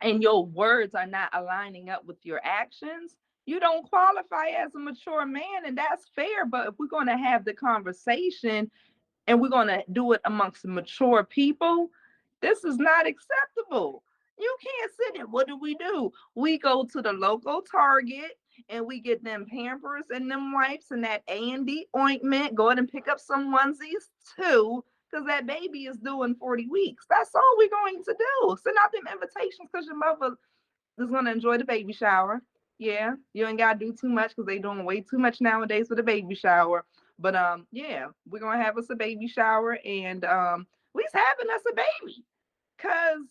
And your words are not aligning up with your actions, you don't qualify as a mature man, and that's fair. But if we're going to have the conversation and we're going to do it amongst mature people, this is not acceptable. You can't sit in. What do? We go to the local Target and we get them Pampers and them wipes and that A&D ointment. Go ahead and pick up some onesies too, because that baby is due in 40 weeks. That's all we're going to do. Send out them invitations because your mother is going to enjoy the baby shower. Yeah, you ain't got to do too much because they doing way too much nowadays for the baby shower. But yeah, we're gonna have us a baby shower and at least having us a baby. Cause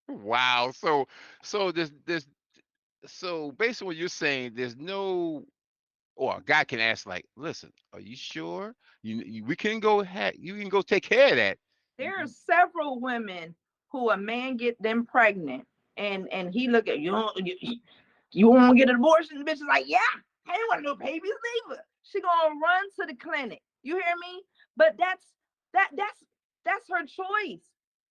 Wow. So there's so based on what you're saying, there's no, or a guy can ask like, listen, are you sure? We can go you can go take care of that. there are several women who a man get them pregnant and he look at you want to get an abortion. The bitch is like, yeah, I ain't want no babies neither. She gonna run to the clinic. You hear me? But that's her choice.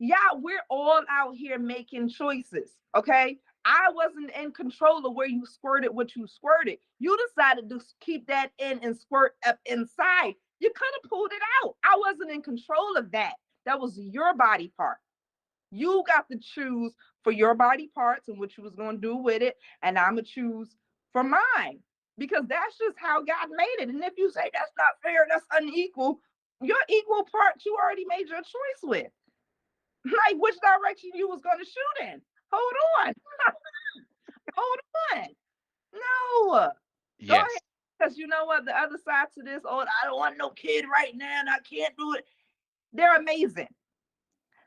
Yeah, we're all out here making choices. Okay. I wasn't in control of where you squirted what you squirted. You decided to keep that in and squirt up inside. You could have pulled it out. I wasn't in control of that. That was your body part. You got to choose for your body parts and what you was going to do with it. And I'm going to choose for mine because that's just how God made it. And if you say that's not fair, that's unequal, your equal parts you already made your choice with. Like which direction you was going to shoot in. Hold on. Hold on. No. Go ahead. Yes, Because you know what? The other side to this, oh, I don't want no kid right now and I can't do it. They're amazing.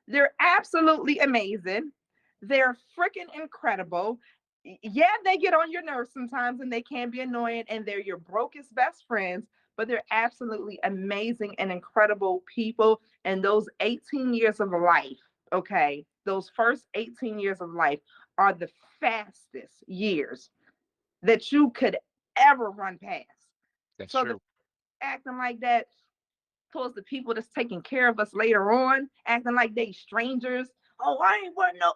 They're absolutely amazing. They're freaking incredible. Yeah, they get on your nerves sometimes and they can be annoying and they're your brokest best friends, but they're absolutely amazing and incredible people. And those 18 years of life, okay, those first 18 years of life are the fastest years that you could ever run past. that's So the true. acting like that towards the people that's taking care of us later on, acting like they strangers. Oh, I ain't want no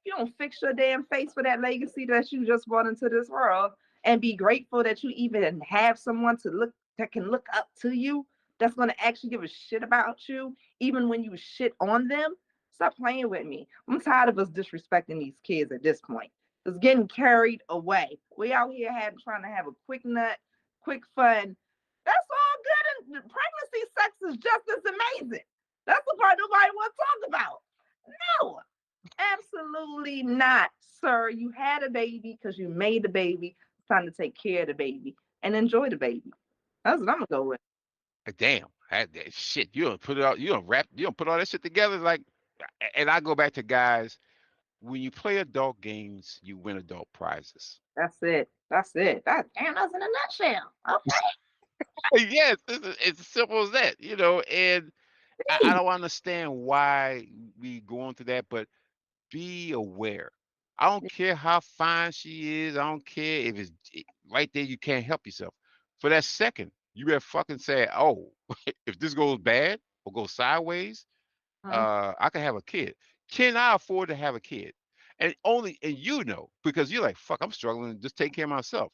You don't fix your damn face for that legacy that you just brought into this world and be grateful that you even have someone to look that can look up to you, that's gonna actually give a shit about you, even when you shit on them. Stop playing with me. I'm tired of us disrespecting these kids at this point. It's getting carried away. We out here having trying to have a quick nut, quick fun. That's all good. And pregnancy sex is just as amazing. That's the part nobody wants to talk about. No, absolutely not, sir. You had a baby because you made the baby. It's time to take care of the baby and enjoy the baby. That's what I'm gonna go with. Damn, that shit. You don't put it out. You don't wrap. You don't put all that shit together. Like, and I go back to guys. When you play adult games, you win adult prizes. That's it. That's it. That's in a nutshell. Yes, it's as simple as that. And I Okay. don't understand why we going through that, but be aware. I don't care how fine she is. I don't care if it's right there. You can't help yourself. For that second, you better fucking say, "Oh, if this goes bad or goes sideways, Mhm. I can have a kid. Can I afford to have a kid?" And because you're like, "Fuck, I'm struggling to just take care of myself."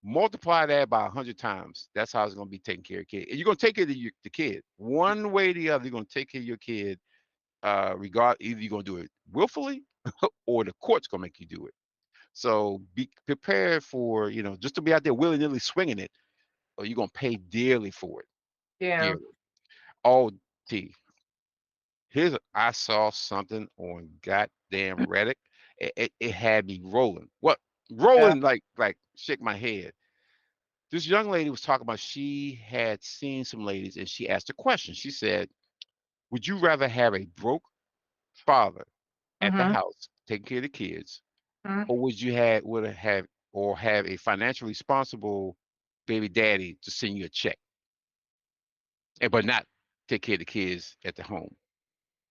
Multiply that by 100 times. That's how it's gonna be taking care of kid. And you're gonna take care of the kid one way or the other. You're gonna take care of your kid. Either you're gonna do it willfully or the court's gonna make you do it. So be prepared for just to be out there willy nilly swinging it, or you're gonna pay dearly for it. Yeah. Dearly. Oh, T. I saw something on goddamn Reddit. It had me rolling. What? Yeah. Rolling like shake my head. This young lady was talking about she had seen some ladies and she asked a question. She said, "Would you rather have a broke father at the Mhm. house taking care of the kids, Mhm. or would you have a financially responsible baby daddy to send you a check, but not take care of the kids at the home?"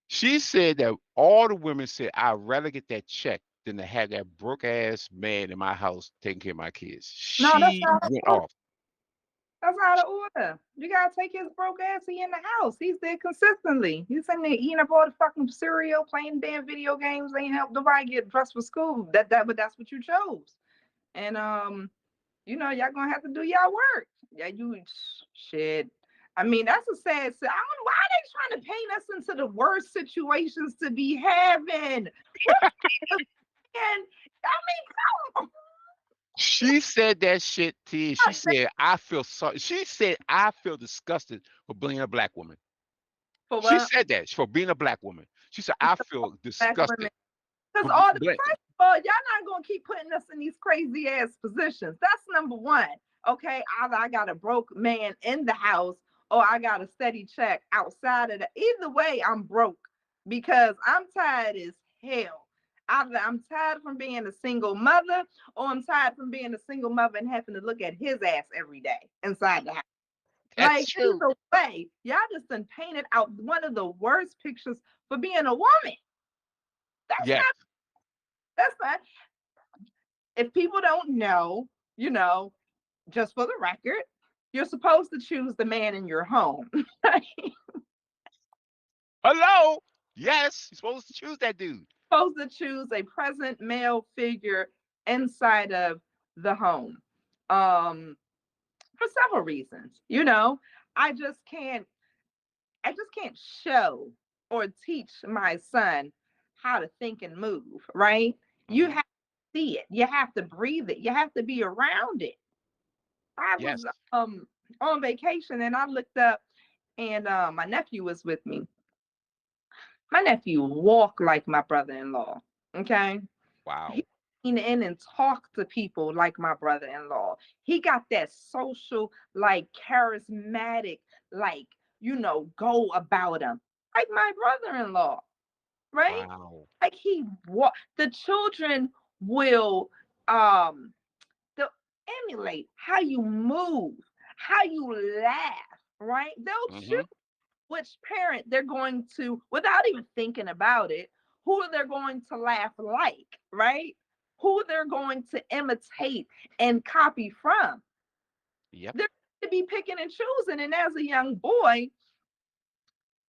She said that all the women said, "I'd rather get that check than to have that broke ass man in my house taking care of my kids." No, that's She out of went order. off. That's out of order. You gotta take his broke ass. He in the house. He's there consistently. He's in there eating up all the fucking cereal, playing damn video games. Ain't help nobody get dressed for school. But that's what you chose. And y'all gonna have to do y'all work. Yeah, you shit. I mean, that's a sad. I don't know why they trying to paint us into the worst situations to be having. What the man? I mean, She said that shit to you. She come on. said, "I feel sorry." She said, "I feel disgusted for being a black woman." For She what? said that for being a black woman. She said, "I feel Black women. disgusted Because for all the black." first of all, y'all not gonna keep putting us in these crazy ass positions. That's number one. Okay, either I got a broke man in the house or I got a steady check outside of the. Either way, I'm broke because I'm tired as hell. Either I'm tired from being a single mother or I'm tired from being a single mother and having to look at his ass every day inside the house. That's Like true. either way, y'all just done painted out one of the worst pictures for being a woman. That's Yes. not that's not if people don't know, you know, just for the record, you're supposed to choose the man in your home. You're Hello. Yes. You're supposed to choose that dude. supposed to choose a present male figure inside of the home. Um, for several reasons. I just can't I just can't show or teach my son how to think and move, right? You Hmm. have to see it. You have to breathe it. You have to be around it. I was Yes. on vacation and I looked up and my nephew was with me. My nephew walked like my brother-in-law. Okay. He Wow. lean in and talk to people like my brother-in-law. He got that social, like charismatic, like, go about him. Like my brother-in-law, right? Wow. Like the children will um they'll emulate how you move, how you laugh, right? They'll choose Hmm. which parent they're going to, without even thinking about it, who they're going to laugh like, right? Who they're going to imitate and copy from. Yep. They're going to be picking and choosing. And as a young boy,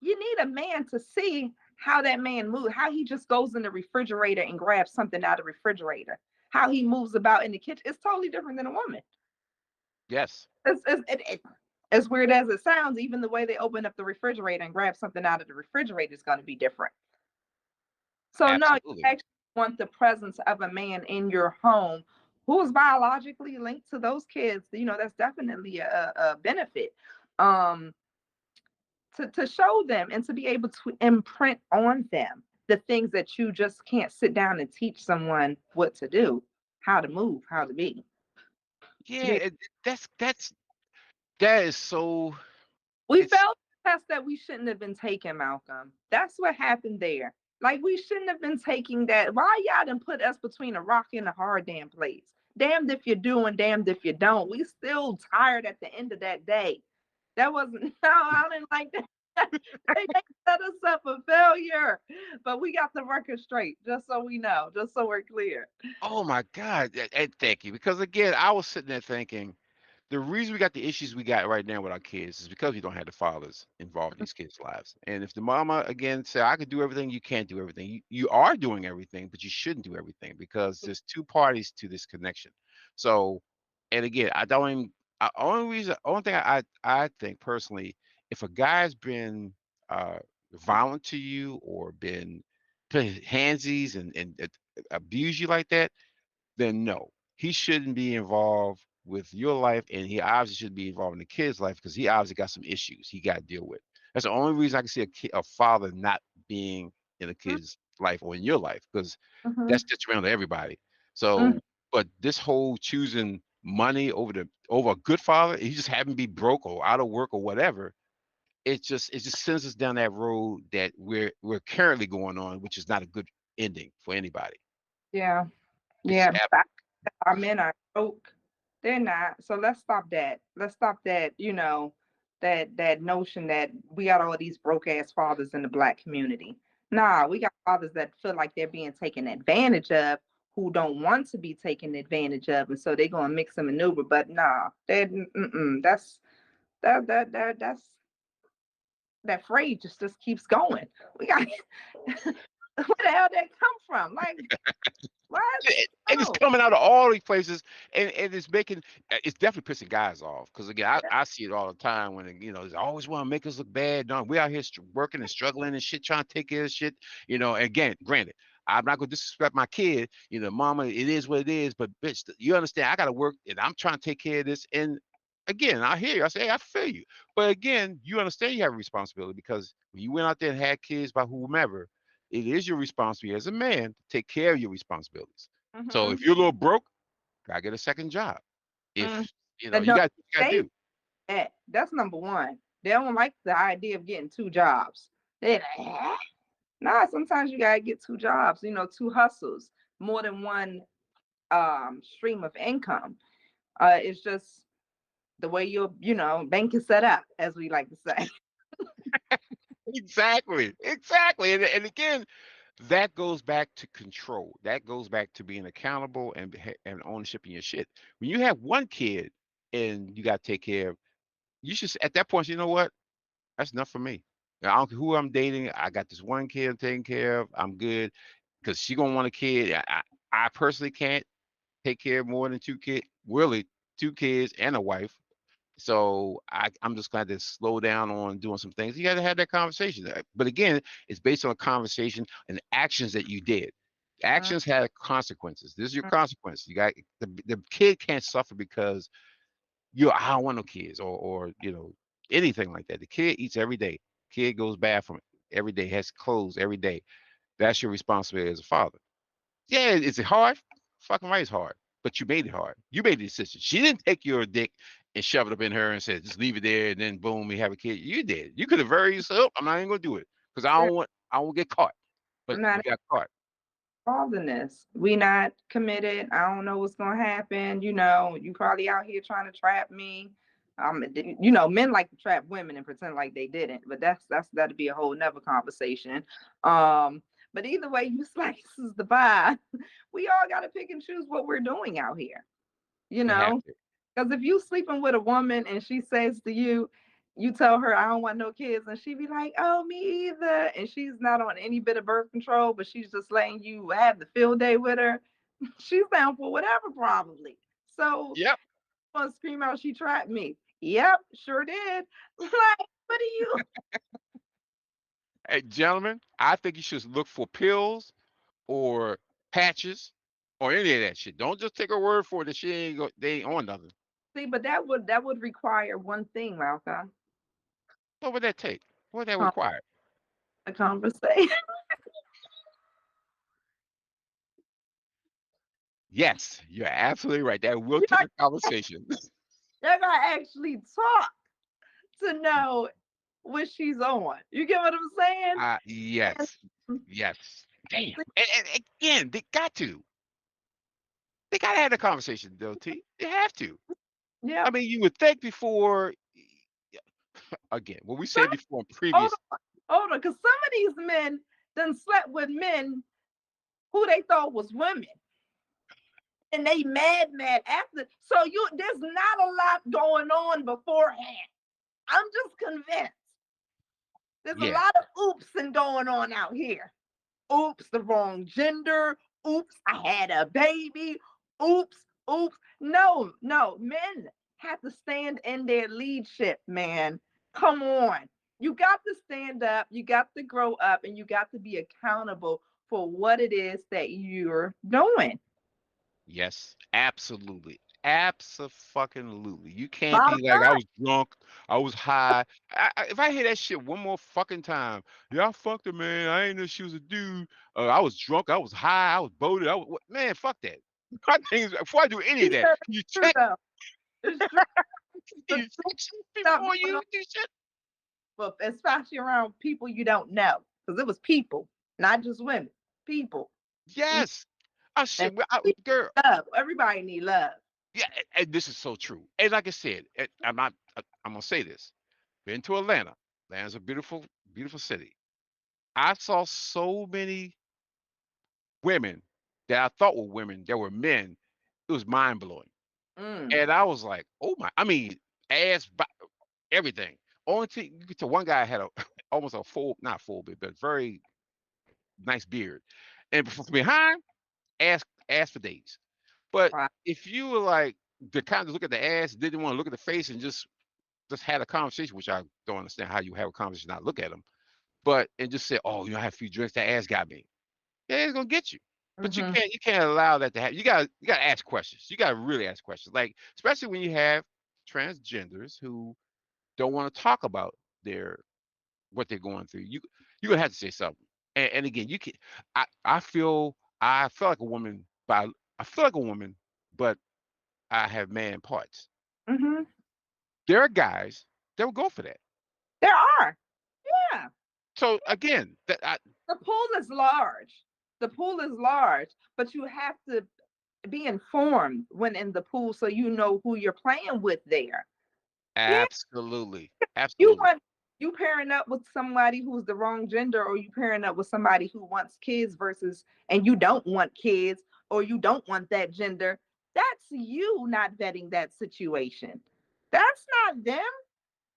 you need a man to see how that man moves, how he just goes in the refrigerator and grabs something out of the refrigerator, how he moves about in the kitchen. It's totally different than a woman. Yes. As weird as it sounds, even the way they open up the refrigerator and grab something out of the refrigerator is going to be different. So, no, you Absolutely. actually want the presence of a man in your home who is biologically linked to those kids. That's definitely a benefit. Um, to show them and to be able to imprint on them the things that you just can't sit down and teach someone what to do, how to move, how to be. Yeah. Yeah. That's that is so. We It's failed the test that we shouldn't have been taking, Malcolm. That's what happened there. Like we shouldn't have been taking that. Why y'all done put us between a rock and a hard damn place? Damned if you do and damned if you don't. We still tired at the end of that day. That wasn't no, I didn't like that. They set us up for failure. But we got the record straight, just so we know, just so we're clear. oh my God, and thank you. Because again, I was sitting there thinking, the reason we got the issues we got right now with our kids is because we don't have the fathers involved in these kids' lives. And if the mama again say, I could do everything, you can't do everything. You are doing everything, but you shouldn't do everything because there's two parties to this connection. So, and again, I don't even, only thing I think personally, if a guy's been uh, violent to you or been put handsies and abuse you like that, then no, he shouldn't be involved with your life, and he obviously shouldn't be involved in the kid's life because he obviously got some issues he got to deal with. That's the only reason I can see a father not being in a kid's life or in your life because Mm-hmm. that's detrimental to everybody. Mm-hmm. So, but this whole choosing money over a good father, he just happened to be broke or out of work or whatever. It just sends us down that road that we're currently going on, which is not a good ending for anybody. Yeah. It's Yeah. Our men are broke. They're not. So let's stop that. Let's stop that, that notion that we got all these broke ass fathers in the black community. Nah, we got fathers that feel like they're being taken advantage of, who don't want to be taken advantage of, and so they're gonna mix and maneuver. But nah, that's that phrase just keeps going. We got where the hell that come from? Like what? and it's No. coming out of all these places, and it's making it's definitely pissing guys off because again, I see it all the time when they always want to make us look bad. No, we out here working and struggling and shit, trying to take care of shit. Again, granted, I'm not gonna disrespect my kid. Mama, it is what it is. But bitch, you understand? I gotta work, and I'm trying to take care of this. And again, I hear you. I say, hey, I feel you. But again, you understand you have a responsibility because when you went out there and had kids by whomever, it is your responsibility as a man to take care of your responsibilities. So if Mm-hmm. you're a little broke, gotta get a second job. Mm. If But you no, got you gotta they do. that's number one. They don't like the idea of getting two jobs. They like, nah, sometimes you gotta get two jobs, two hustles, more than one stream of income. It's just the way your, bank is set up, as we like to say. Exactly, exactly. And again, that goes back to control. That goes back to being accountable and ownership in your shit. When you have one kid and you gotta take care of, you should at that point, you know what? That's enough for me. I don't care who I'm dating. I got this one kid I'm taking care of. I'm good because she gonna want a kid. I personally can't take care of more than two kids. Really, two kids and a wife. So I'm just glad to slow down on doing some things. You got to have that conversation. But again, it's based on a conversation and actions that you did. Mm, Actions had consequences. This is your consequence. You got the kid can't suffer because I don't want no kids or anything like that. The kid eats every day. Kid goes bathroom every day, has clothes every day. That's your responsibility as a father. Yeah, is it hard? Fucking right, it's hard. But you made it hard. You made the decision. She didn't take your dick and shove it up in her and said, just leave it there and then boom, we have a kid. You did. You could have very yourself. I'm not even gonna do it because I don't want to get caught. But I'm you not got caught. involved in this. We not committed. I don't know what's gonna happen. You probably out here trying to trap me. Men like to trap women and pretend like they didn't, but that'd be a whole nother conversation. Um, but either way you slices the pie, we all gotta pick and choose what we're doing out here, you You have know. to. Because if you sleeping with a woman and she says to you, you tell her I don't want no kids, and she be like, "Oh, me either," and she's not on any bit of birth control, but she's just letting you have the field day with her. She's down for whatever, probably. So, Yep. want to scream out, "She trapped me." Yep, sure did. Like, what are you? Hey, gentlemen, I think you should look for pills or patches or any of that shit. Don't just take her word for it that they ain't on nothing. See, but that would require one thing, Malcolm. What would that take? What would that require? A conversation. Yes, you're absolutely right. That will You're take a conversation. gonna actually talk to know. what she's on. You get what I'm saying? And Yes. Yes. Damn. And again, they gotta have the conversation, though, T. They have to. I yep. mean, you would think before, again, what we Some, said before in hold previous. on, hold on, because some of these men done slept with men who they thought was women. And they mad after. So there's not a lot going on beforehand. I'm just convinced. There's a Yeah. lot of oops and going on out here. Oops, the wrong gender. Oops, I had a baby. Oops, oops. No, no, men have to stand in their leadership, man. Come on. You got to stand up, you got to grow up, and you got to be accountable for what it is that you're doing. Yes, absolutely. Abso-fucking-lutely. You can't Bottom be like, I line. was drunk, I was high. If I hear that shit one more fucking time, yeah, I fucked her, man. I ain't know she was a dude. I was drunk, I was high, I was boated. Man, fuck that. My things before I do any of that, Yeah, can you it's true check? though. It's true. Can The you truth check shit stuff before going on, you do shit? but especially around people you don't know, because it was people, not just women, people. Mm. Yes. Oh And shit, girl. love. Everybody need love. Yeah, and this is so true. And like I said, I'm not. I'm gonna say this. Been to Atlanta. Atlanta's a beautiful, beautiful city. I saw so many women that I thought were women that were men. It was mind blowing. Mm, And I was like, oh my, I mean, ass, everything. Only thing you could tell one guy had a almost a full, not full beard, but very nice beard. And from behind, ass for days. But right. if you were like the kind of look at the ass, didn't want to look at the face and just had a conversation, which I don't understand how you have a conversation, not look at them, but and just say, oh, I had a few drinks, that ass got me. Yeah, it's gonna get you. But Mm-hmm. you can't allow that to happen. You gotta ask questions. You gotta really ask questions. Like, especially when you have transgenders who don't want to talk about their what they're going through. You're gonna have to say something. And again, you can I feel like a woman, but I feel like a woman, but I have man parts. Mm-hmm. There are guys that will go for that. There are. Yeah. So again, The pool is large. The pool is large, but you have to be informed when in the pool so you know who you're playing with there. Yeah. absolutely, You absolutely. want you pairing up with somebody who's the wrong gender, or you pairing up with somebody who wants kids versus and you don't want kids, or you don't want that gender. That's you not vetting that situation. That's not them.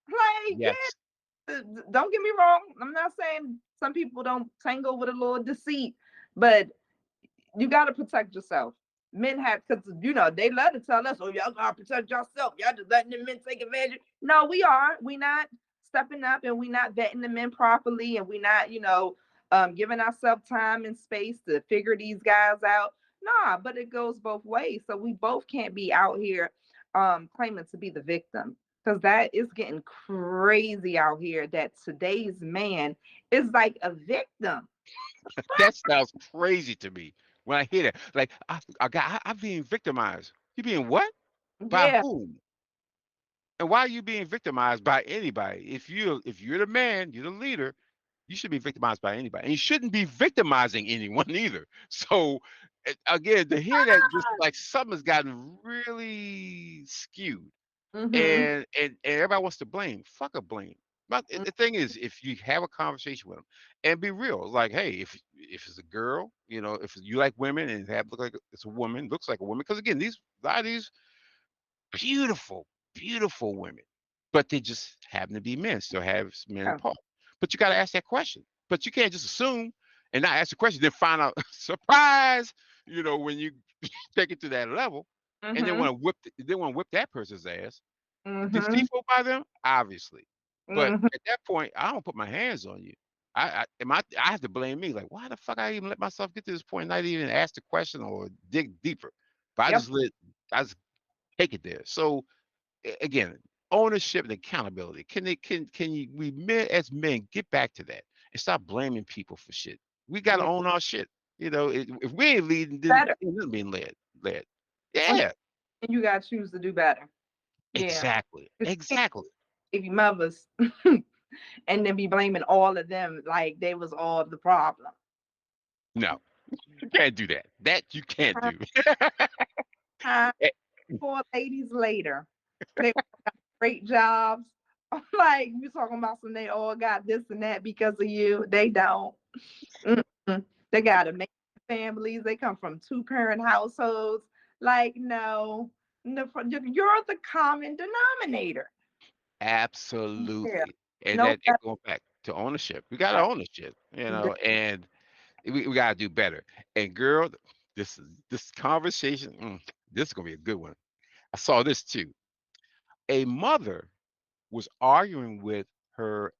Like, Yes. yeah, don't get me wrong. I'm not saying some people don't tangle with a little deceit, but you got to protect yourself. Men have, because they love to tell us, "Oh, y'all gotta protect yourself. Y'all just letting the men take advantage." No, we are. We not stepping up, and we not vetting the men properly, and we not, giving ourselves time and space to figure these guys out. Nah, but it goes both ways. So we both can't be out here claiming to be the victim, because that is getting crazy out here. That today's man is like a victim. That sounds crazy to me when I hear that. Like, I'm being victimized. You being what? By Yeah. whom? And why are you being victimized by anybody? If you're the man, you're the leader, you should be victimized by anybody. And you shouldn't be victimizing anyone either. So again, to hear that just like something has gotten really skewed. Mm-hmm. And everybody wants to blame. Fuck a blame. But the thing is, if you have a conversation with them and be real, like, hey, if it's a girl, if you like women and have look like it's a woman, looks like a woman, because again, these a lot of these beautiful, beautiful women, but they just happen to be men, still have men Yeah. part. But you got to ask that question. But you can't just assume and not ask the question, then find out surprise, when you take it to that level, and then Mm-hmm. want to whip that person's ass. Mm-hmm. Deceitful by them, obviously. But Mm-hmm. at that point, I don't put my hands on you. I have to blame me. Like, why the fuck I even let myself get to this point, and not even ask the question or dig deeper. But Yep. I just take it there. So again, ownership and accountability. We men as men get back to that and stop blaming people for shit. We got to Yeah. own our shit. If we ain't leading, then Better. we're not being led. Led. And Yeah, you gotta choose to do better. Yeah. exactly, 'Cause exactly. if you mothers. and then be blaming all of them like they was all the problem. No, you can't do that. That you can't Uh, do. Eh, 4 ladies later, they great jobs. Like you talking about some they all got this and that because of you. They don't. Mm-mm. They got amazing families. They come from two-parent households. Like no, no, you're the common denominator. Yeah. Absolutely. And No that it going back to ownership. We got to better. own the shit, and we got to do better. And girl, this conversation, this is gonna be a good one. I saw this too. A mother was arguing with her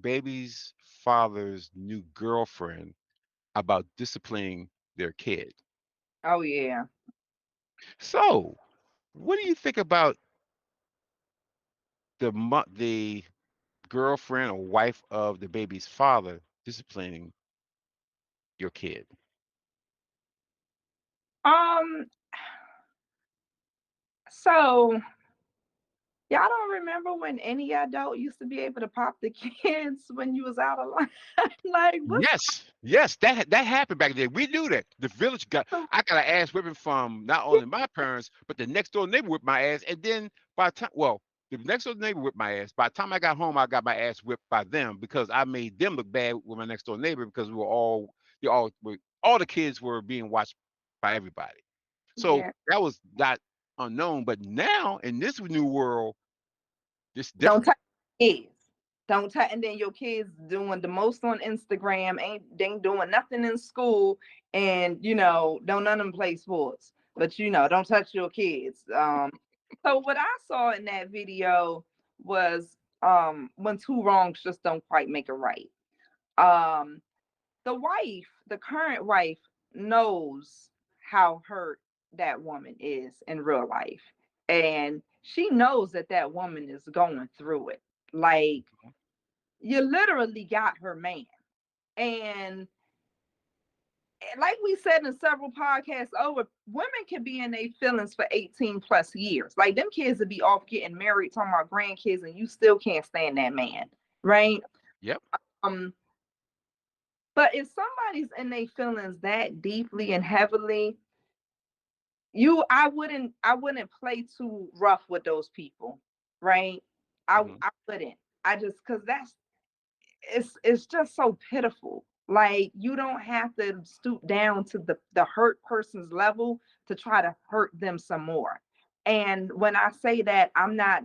baby's father's new girlfriend about disciplining their kid. Oh yeah. So, what do you think about the girlfriend or wife of the baby's father disciplining your kid? Um. So y'all don't remember when any adult used to be able to pop the kids when you was out of line? Like what's Yes, yes, that happened back then. We knew that. The village got the I got an ass whipping from not only my parents, but the next door neighbor whipped my ass. And then by the time, well, the next door neighbor whipped my ass. By the time I got home, I got my ass whipped by them because I made them look bad with my next door neighbor because all the kids were being watched by everybody. So yeah. that was not unknown. But now in this new world, it's Don't different. touch kids. Don't touch, and then your kids doing the most on Instagram. They ain't doing nothing in school, and don't none of them play sports. But don't touch your kids. So what I saw in that video was when two wrongs just don't quite make it right. Um, the current wife, knows how hurt that woman is in real life. And she knows that that woman is going through it. Like, you literally got her man. And like we said in several podcasts over, women can be in their feelings for 18 plus years. Like, them kids would be off getting married, talking about grandkids, and you still can't stand that man. Right? Yep. Um, but if somebody's in their feelings that deeply and heavily, I wouldn't play too rough with those people, right? i Hmm. i wouldn't. I just, because it's just so pitiful. Like, you don't have to stoop down to the hurt person's level to try to hurt them some more. And when I say that, I'm not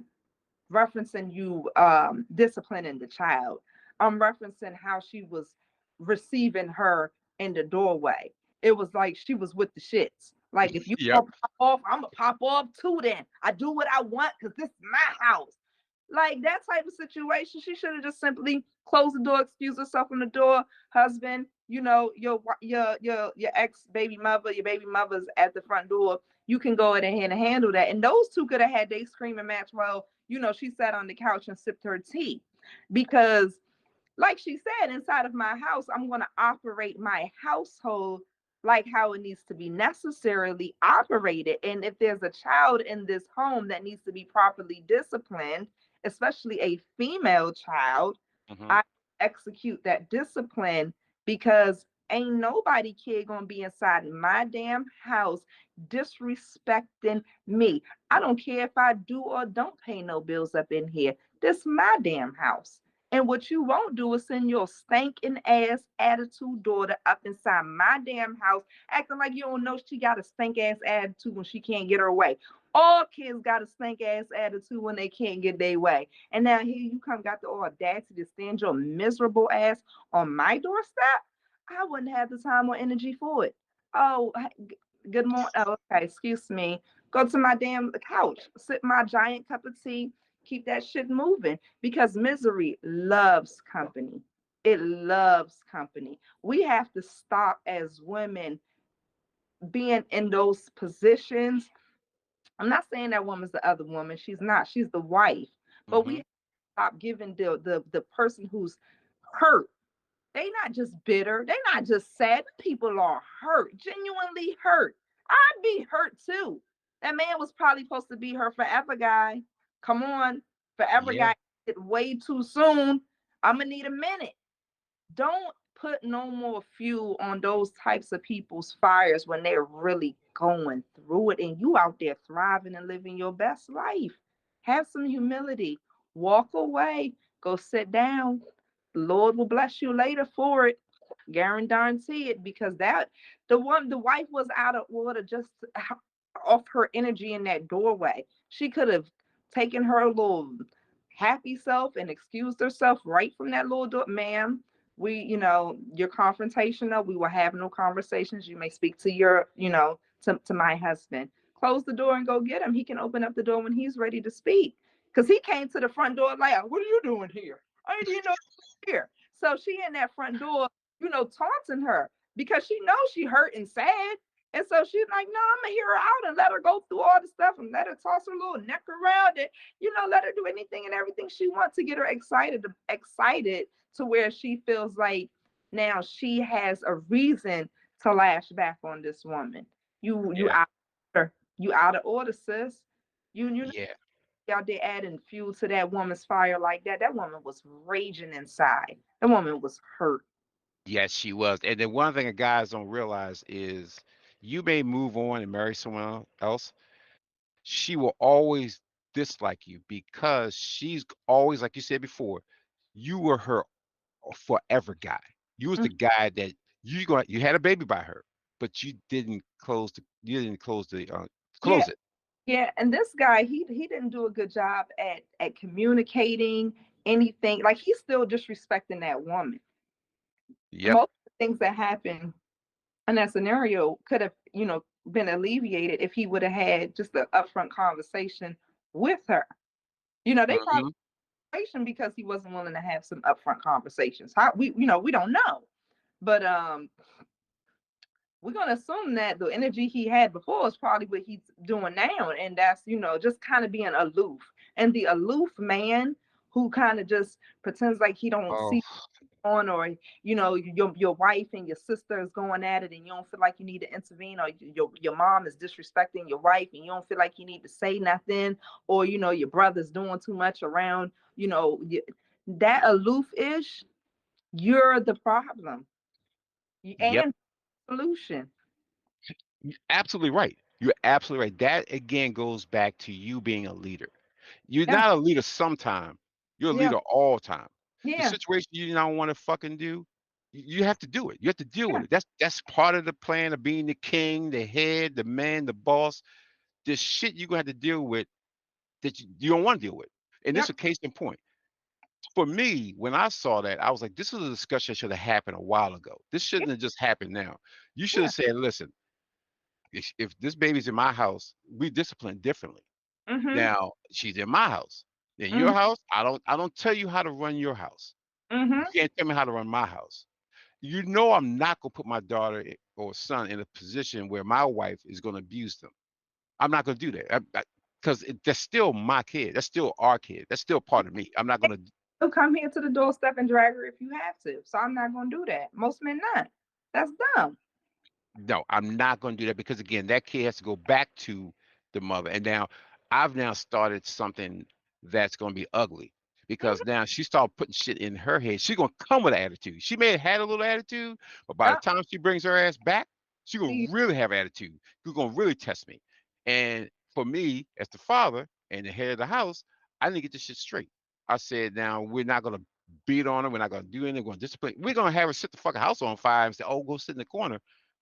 referencing you disciplining the child. I'm referencing how she was receiving her in the doorway. It was like she was with the shits. Like, if you Yep. gonna pop off, I'm gonna pop off too. Then I do what I want because this is my house. Like, that type of situation, she should have just simply closed the door, excused herself from the door. Husband, your ex baby mother, your baby mother's at the front door. You can go ahead and handle that. And those two could have had they screaming match while she sat on the couch and sipped her tea. Because, like she said, inside of my house, I'm going to operate my household like how it needs to be necessarily operated. And if there's a child in this home that needs to be properly disciplined, especially a female child, Hmm. I execute that discipline, because ain't nobody kid gonna be inside my damn house disrespecting me. I don't care if I do or don't pay no bills up in here. This my damn house. And what you won't do is send your stinking ass attitude daughter up inside my damn house, acting like you don't know she got a stink ass attitude when she can't get her way. All kids got a stink ass attitude when they can't get their way. And now here you come, got the audacity to stand your miserable ass on my doorstep. I wouldn't have the time or energy for it. Oh, good morning. Oh, okay, excuse me. Go to my damn couch, sip my giant cup of tea, keep that shit moving, because misery loves company. It loves company. We have to stop as women being in those positions. I'm not saying that woman's the other woman. She's not. She's the wife. But we Hmm. have to stop giving the person who's hurt. They not just bitter. They not just sad. People are hurt, genuinely hurt. I'd be hurt too. That man was probably supposed to be her forever guy. Come on, forever Yeah. guy. It way too soon. I'm gonna need a minute. Don't put no more fuel on those types of people's fires when they're really going through it and you out there thriving and living your best life. Have some humility. Walk away. Go sit down. The Lord will bless you later for it. Guarantee it, because that the wife was out of order just off her energy in that doorway. She could have taken her little happy self and excused herself right from that little door. Ma'am, you're confrontational. We will have no conversations. You may speak to to my husband. Close the door and go get him. He can open up the door when he's ready to speak. Because he came to the front door like, what are you doing here? I didn't know here. So she in that front door, taunting her because she knows she hurt and sad. And so she's like, no, I'm gonna hear her out and let her go through all the stuff and let her toss her little neck around it, let her do anything and everything she wants to get her excited to where she feels like now she has a reason to lash back on this woman. You Yeah. out of order. You out of order, sis. You Yeah. out there adding fuel to that woman's fire like that. That woman was raging inside. That woman was hurt. Yes, she was. And then one thing that guys don't realize is you may move on and marry someone else. She will always dislike you because she's always, like you said before, you were her forever guy. You was the Mhm. guy that you had a baby by her, but you didn't Yeah, close it. yeah. And this guy, he didn't do a good job at communicating anything. Like he's still disrespecting that woman. Yep. Most of the things that happened in that scenario could have, been alleviated if he would have had just an upfront conversation with her. They probably Hmm. because he wasn't willing to have some upfront conversations. How we don't know, but we're gonna assume that the energy he had before is probably what he's doing now, and that's just kind of being aloof. And the aloof man who kind of just pretends like he don't Oh, see on, or your wife and your sister is going at it, and you don't feel like you need to intervene, or your mom is disrespecting your wife, and you don't feel like you need to say nothing, or your brother's doing too much around, that aloof ish. You're the problem yep. and solution. You're absolutely right. You're absolutely right. That again goes back to you being a leader. You're Yeah, not a leader sometime. You're a yeah, leader all time. The yeah, situation you don't want to fucking do, you have to do it. You have to deal with yeah, it. That's part of the plan of being the king, the head, the man, the boss. This shit you're gonna have to deal with that you don't want to deal with. And this is yep, a case in point. For me, when I saw that, I was like, this is a discussion that should have happened a while ago. This yeah, shouldn't have just happened now. You should yeah. have said, listen, if this baby's in my house, we discipline differently. Mhm, Now she's in my house. In your mhm, house, I don't tell you how to run your house. You mhm. can't tell me how to run my house. You know I'm not gonna put my daughter or son in a position where my wife is gonna abuse them. I'm not gonna do that. Because that's still my kid. That's still our kid. That's still part of me. I'm not gonna. You'll come here to the doorstep and drag her if you have to. So I'm not gonna do that. Most men not. That's dumb. No, I'm not going to do that because again, that kid has to go back to the mother. And now I've now started something that's going to be ugly because Mhm. now she started putting shit in her head. She's going to come with an attitude. She may have had a little attitude, but by the Yep. time she brings her ass back, she's going See, to really have attitude. She's going to really test me. And for me, as the father and the head of the house, I need to get this shit straight. I said, now we're not going to beat on her. We're not going to do anything. We're going to discipline. We're going to have her set the fucking house on fire and say, oh, go sit in the corner.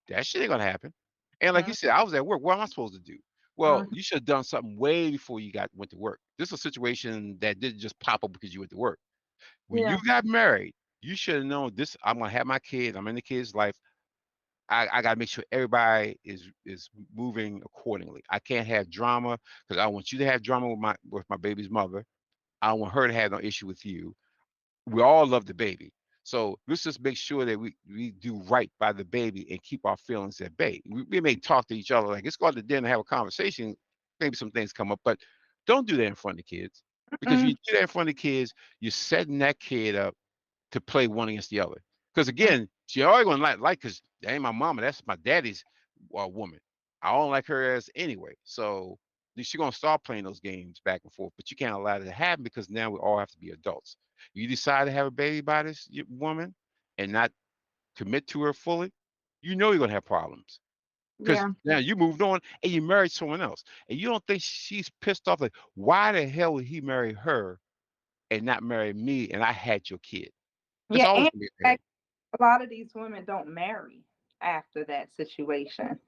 That shit ain't gonna happen. And like you mhm, said, I was at work. What am I supposed to do? Well, mhm. you should have done something way before you went to work. This is a situation that didn't just pop up because you went to work. When you Yeah. got married, you should have known this. I'm gonna have my kids. I'm in the kids' life. I gotta make sure everybody is moving accordingly. I can't have drama because I want you to have drama with my baby's mother. I don't want her to have no issue with you. We all love the baby. So let's just make sure that we do right by the baby and keep our feelings at bay. We may talk to each other like let's go out to dinner and have a conversation. Maybe some things come up, but don't do that in front of the kids because if you Mm, do that in front of the kids, you're setting that kid up to play one against the other. Because mm. again, she already gonna like because that ain't my mama. That's my daddy's woman. I don't like her as anyway. So She's gonna start playing those games back and forth, but you can't allow that to happen because now we all have to be adults. You decide to have a baby by this woman and not commit to her fully, you know you're gonna have problems because Yeah. now you moved on and you married someone else, and you don't think she's pissed off like, why the hell would he marry her and not marry me? And I had your kid. It's Yeah. always And gonna be a like, headache. a lot of these women don't marry after that situation,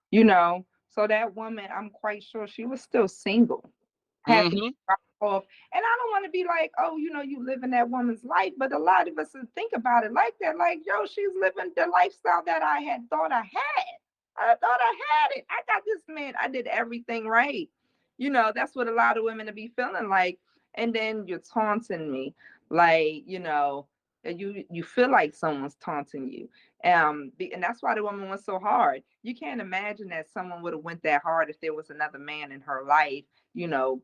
you know. So that woman, I'm quite sure she was still single, had to Mm-hmm. drop off. And I don't want to be like, oh, you live in that woman's life, but a lot of us think about it like that. Like, yo, she's living the lifestyle that I had thought I had. I thought I had it. I got this man. I did everything right. That's what a lot of women to be feeling like. And then you're taunting me, like, you feel like someone's taunting you. And that's why the woman went so hard. You can't imagine that someone would have went that hard if there was another man in her life,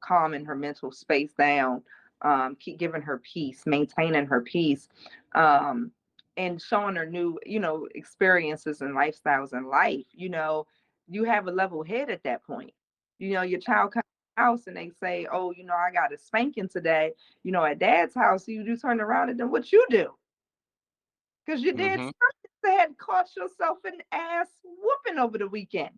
calming her mental space down, keep giving her peace, maintaining her peace, and showing her new, experiences and lifestyles in life. You have a level head at that point. Your child comes to the house and they say, oh, I got a spanking today, at dad's house. You do turn around and then what you do? Because you did Mm-hmm. something that had cost yourself an ass whooping over the weekend.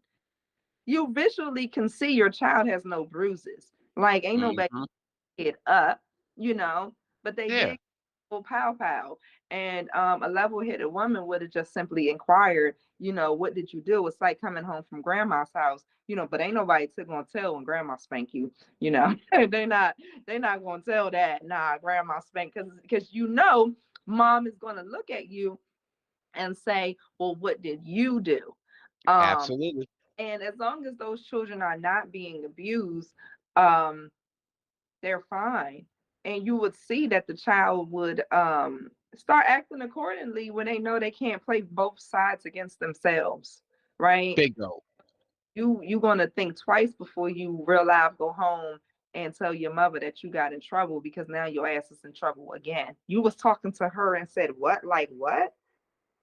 You visually can see your child has no bruises. Like, ain't nobody Mm-hmm. hit up, you know, but they Yeah. did go pow pow. And a level headed woman would have just simply inquired, what did you do? It's like coming home from grandma's house, but ain't nobody gonna tell when grandma spank you, they not gonna tell that, nah, grandma spank, because mom is gonna look at you and say, well, what did you do? Um, Absolutely. and as long as those children are not being abused, um, they're fine. And you would see that the child would start acting accordingly when they know they can't play both sides against themselves, right? Bingo. You gonna think twice before you real life go home and tell your mother that you got in trouble, because now your ass is in trouble again. You was talking to her and said what? Like what?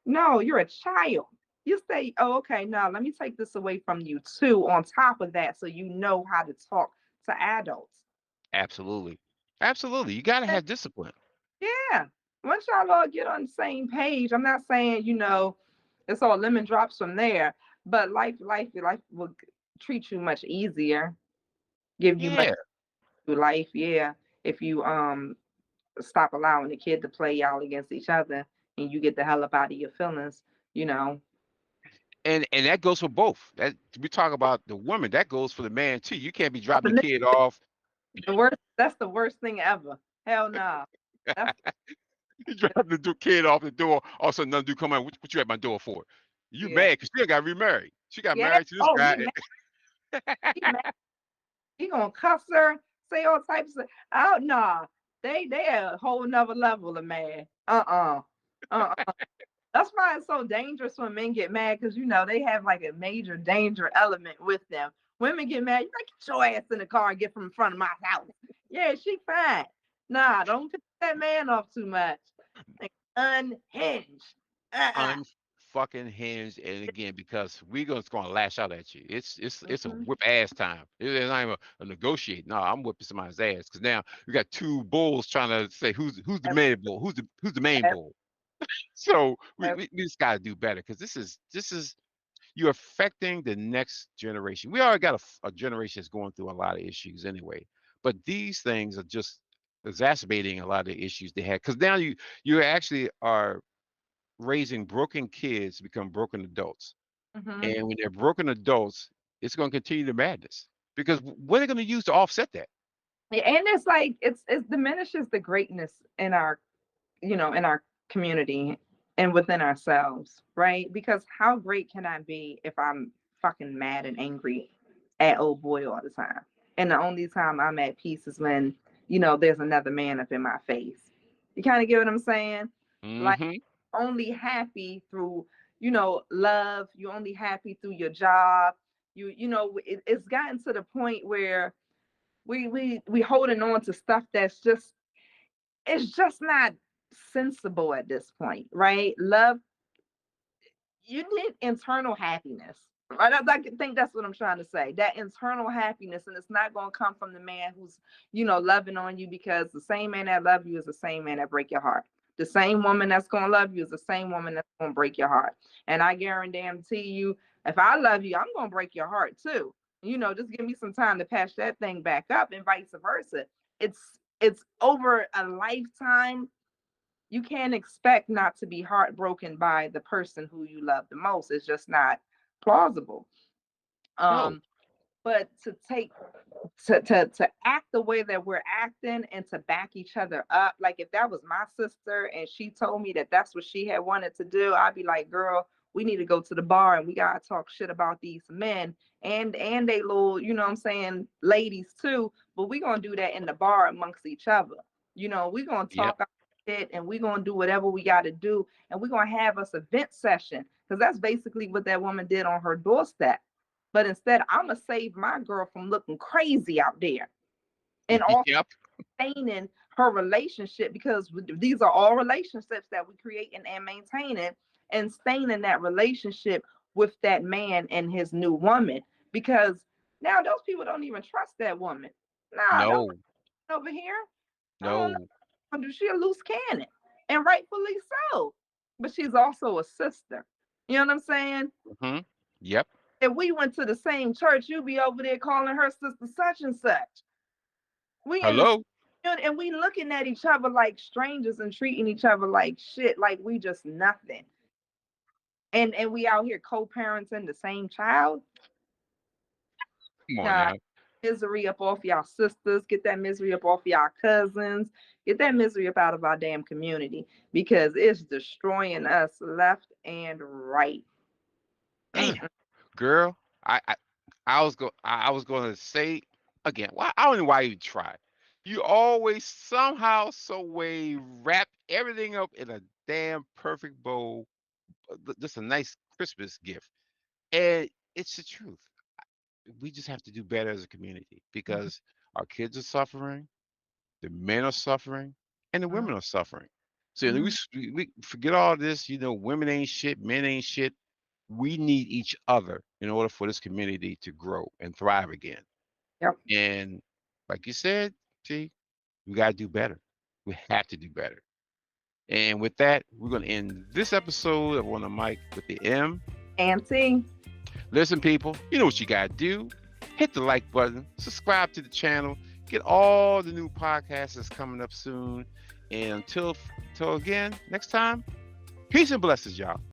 No, you're a child. You say, oh, okay, now let me take this away from you too, on top of that, so you know how to talk to adults. Absolutely. Absolutely. You gotta have discipline. Yeah. Once y'all all get on the same page, I'm not saying, it's all lemon drops from there, but life will treat you much easier, give you much Yeah. life, yeah. If you stop allowing the kid to play y'all against each other and you get the hell up out of your feelings, you know. And that goes for both. That we talk about the woman, that goes for the man too. You can't be dropping the The kid off. worst that's the worst thing ever. Hell no. That's You dropping the kid off the door. All of a sudden, another dude come out. What you at my door for? You yeah. mad because she got remarried. She got Yeah. married to this Oh, guy. he mad. He gonna cuss her, say all types of, oh nah. They a whole nother level of mad. Uh-uh. That's why it's so dangerous when men get mad, because they have like a major danger element with them. Women get mad, you like, get your ass in the car and get from in front of my house. Yeah, she fine. Nah, don't piss that man off too much. Like, unhinged. Uh-uh. Unfucking hinged, and again because we gonna lash out at you. It's a Mhm. whip ass time. It's not even a negotiate. No, I'm whipping somebody's ass because now we got two bulls trying to say who's the main bull, who's the main Yes, bull. So we, yes. we, we just gotta do better because this is you're affecting the next generation. We already got a generation that's going through a lot of issues anyway, but these things are just exacerbating a lot of the issues they had because now you actually are raising broken kids to become broken adults. Mhm. And when they're broken adults, it's going to continue the madness because what are they going to use to offset that? Yeah, and it's like it diminishes the greatness in our, in our community and within ourselves, right? Because how great can I be if I'm fucking mad and angry at old boy all the time? And the only time I'm at peace is when, there's another man up in my face. You kind of get what I'm saying? Like, Hmm. only happy through, love. You're only happy through your job. It's gotten to the point where we holding on to stuff that's just, it's just not sensible at this point, right? Love, you need internal happiness. Right? I think that's what I'm trying to say. That internal happiness, and it's not going to come from the man who's, loving on you, because the same man that love you is the same man that break your heart. The same woman that's going to love you is the same woman that's going to break your heart. And I guarantee you, if I love you, I'm going to break your heart too. Just give me some time to patch that thing back up, and vice versa. It's over a lifetime. You can't expect not to be heartbroken by the person who you love the most. It's just not plausible. No, Um, but to act the way that we're acting, and to back each other up, like if that was my sister and she told me that that's what she had wanted to do, I'd be like, girl, we need to go to the bar and we gotta talk shit about these men, and they little, what I'm saying, ladies too. But we gonna do that in the bar amongst each other. We gonna yep, talk our shit, and we gonna do whatever we gotta do, and we gonna have us a vent session, because that's basically what that woman did on her doorstep. But instead, I'm gonna save my girl from looking crazy out there, and also yep. maintaining her relationship, because these are all relationships that we create and maintaining, and staying in that relationship with that man and his new woman, because now those people don't even trust that woman. Nah, don't No, bring over here. I don't no. know. She a loose cannon, and rightfully so. But she's also a sister. You know what I'm saying? Hmm. Yep. If we went to the same church, you'd be over there calling her sister such and such. We in the Hello. and we looking at each other like strangers, and treating each other like shit, like we just nothing. And we out here co-parenting the same child. Come on Nah, now. misery up off y'all sisters. Get that misery up off y'all cousins. Get that misery up out of our damn community, because it's destroying us left and right. Damn, Mm-mm. girl. I was going to say again. Why? I don't know why you try. You always somehow, some way, wrap everything up in a damn perfect bow. Just a nice Christmas gift, and it's the truth. We just have to do better as a community because our kids are suffering, the men are suffering, and the women are suffering. So Mm-hmm. we forget all this. Women ain't shit, men ain't shit. We need each other in order for this community to grow and thrive again. Yep. And like you said, T, we got to do better. We have to do better. And with that, we're going to end this episode of On the Mic with the M. Auntie. Listen, people, you know what you got to do. Hit the like button, subscribe to the channel, get all the new podcasts that's coming up soon. And until again, next time, peace and blessings, y'all.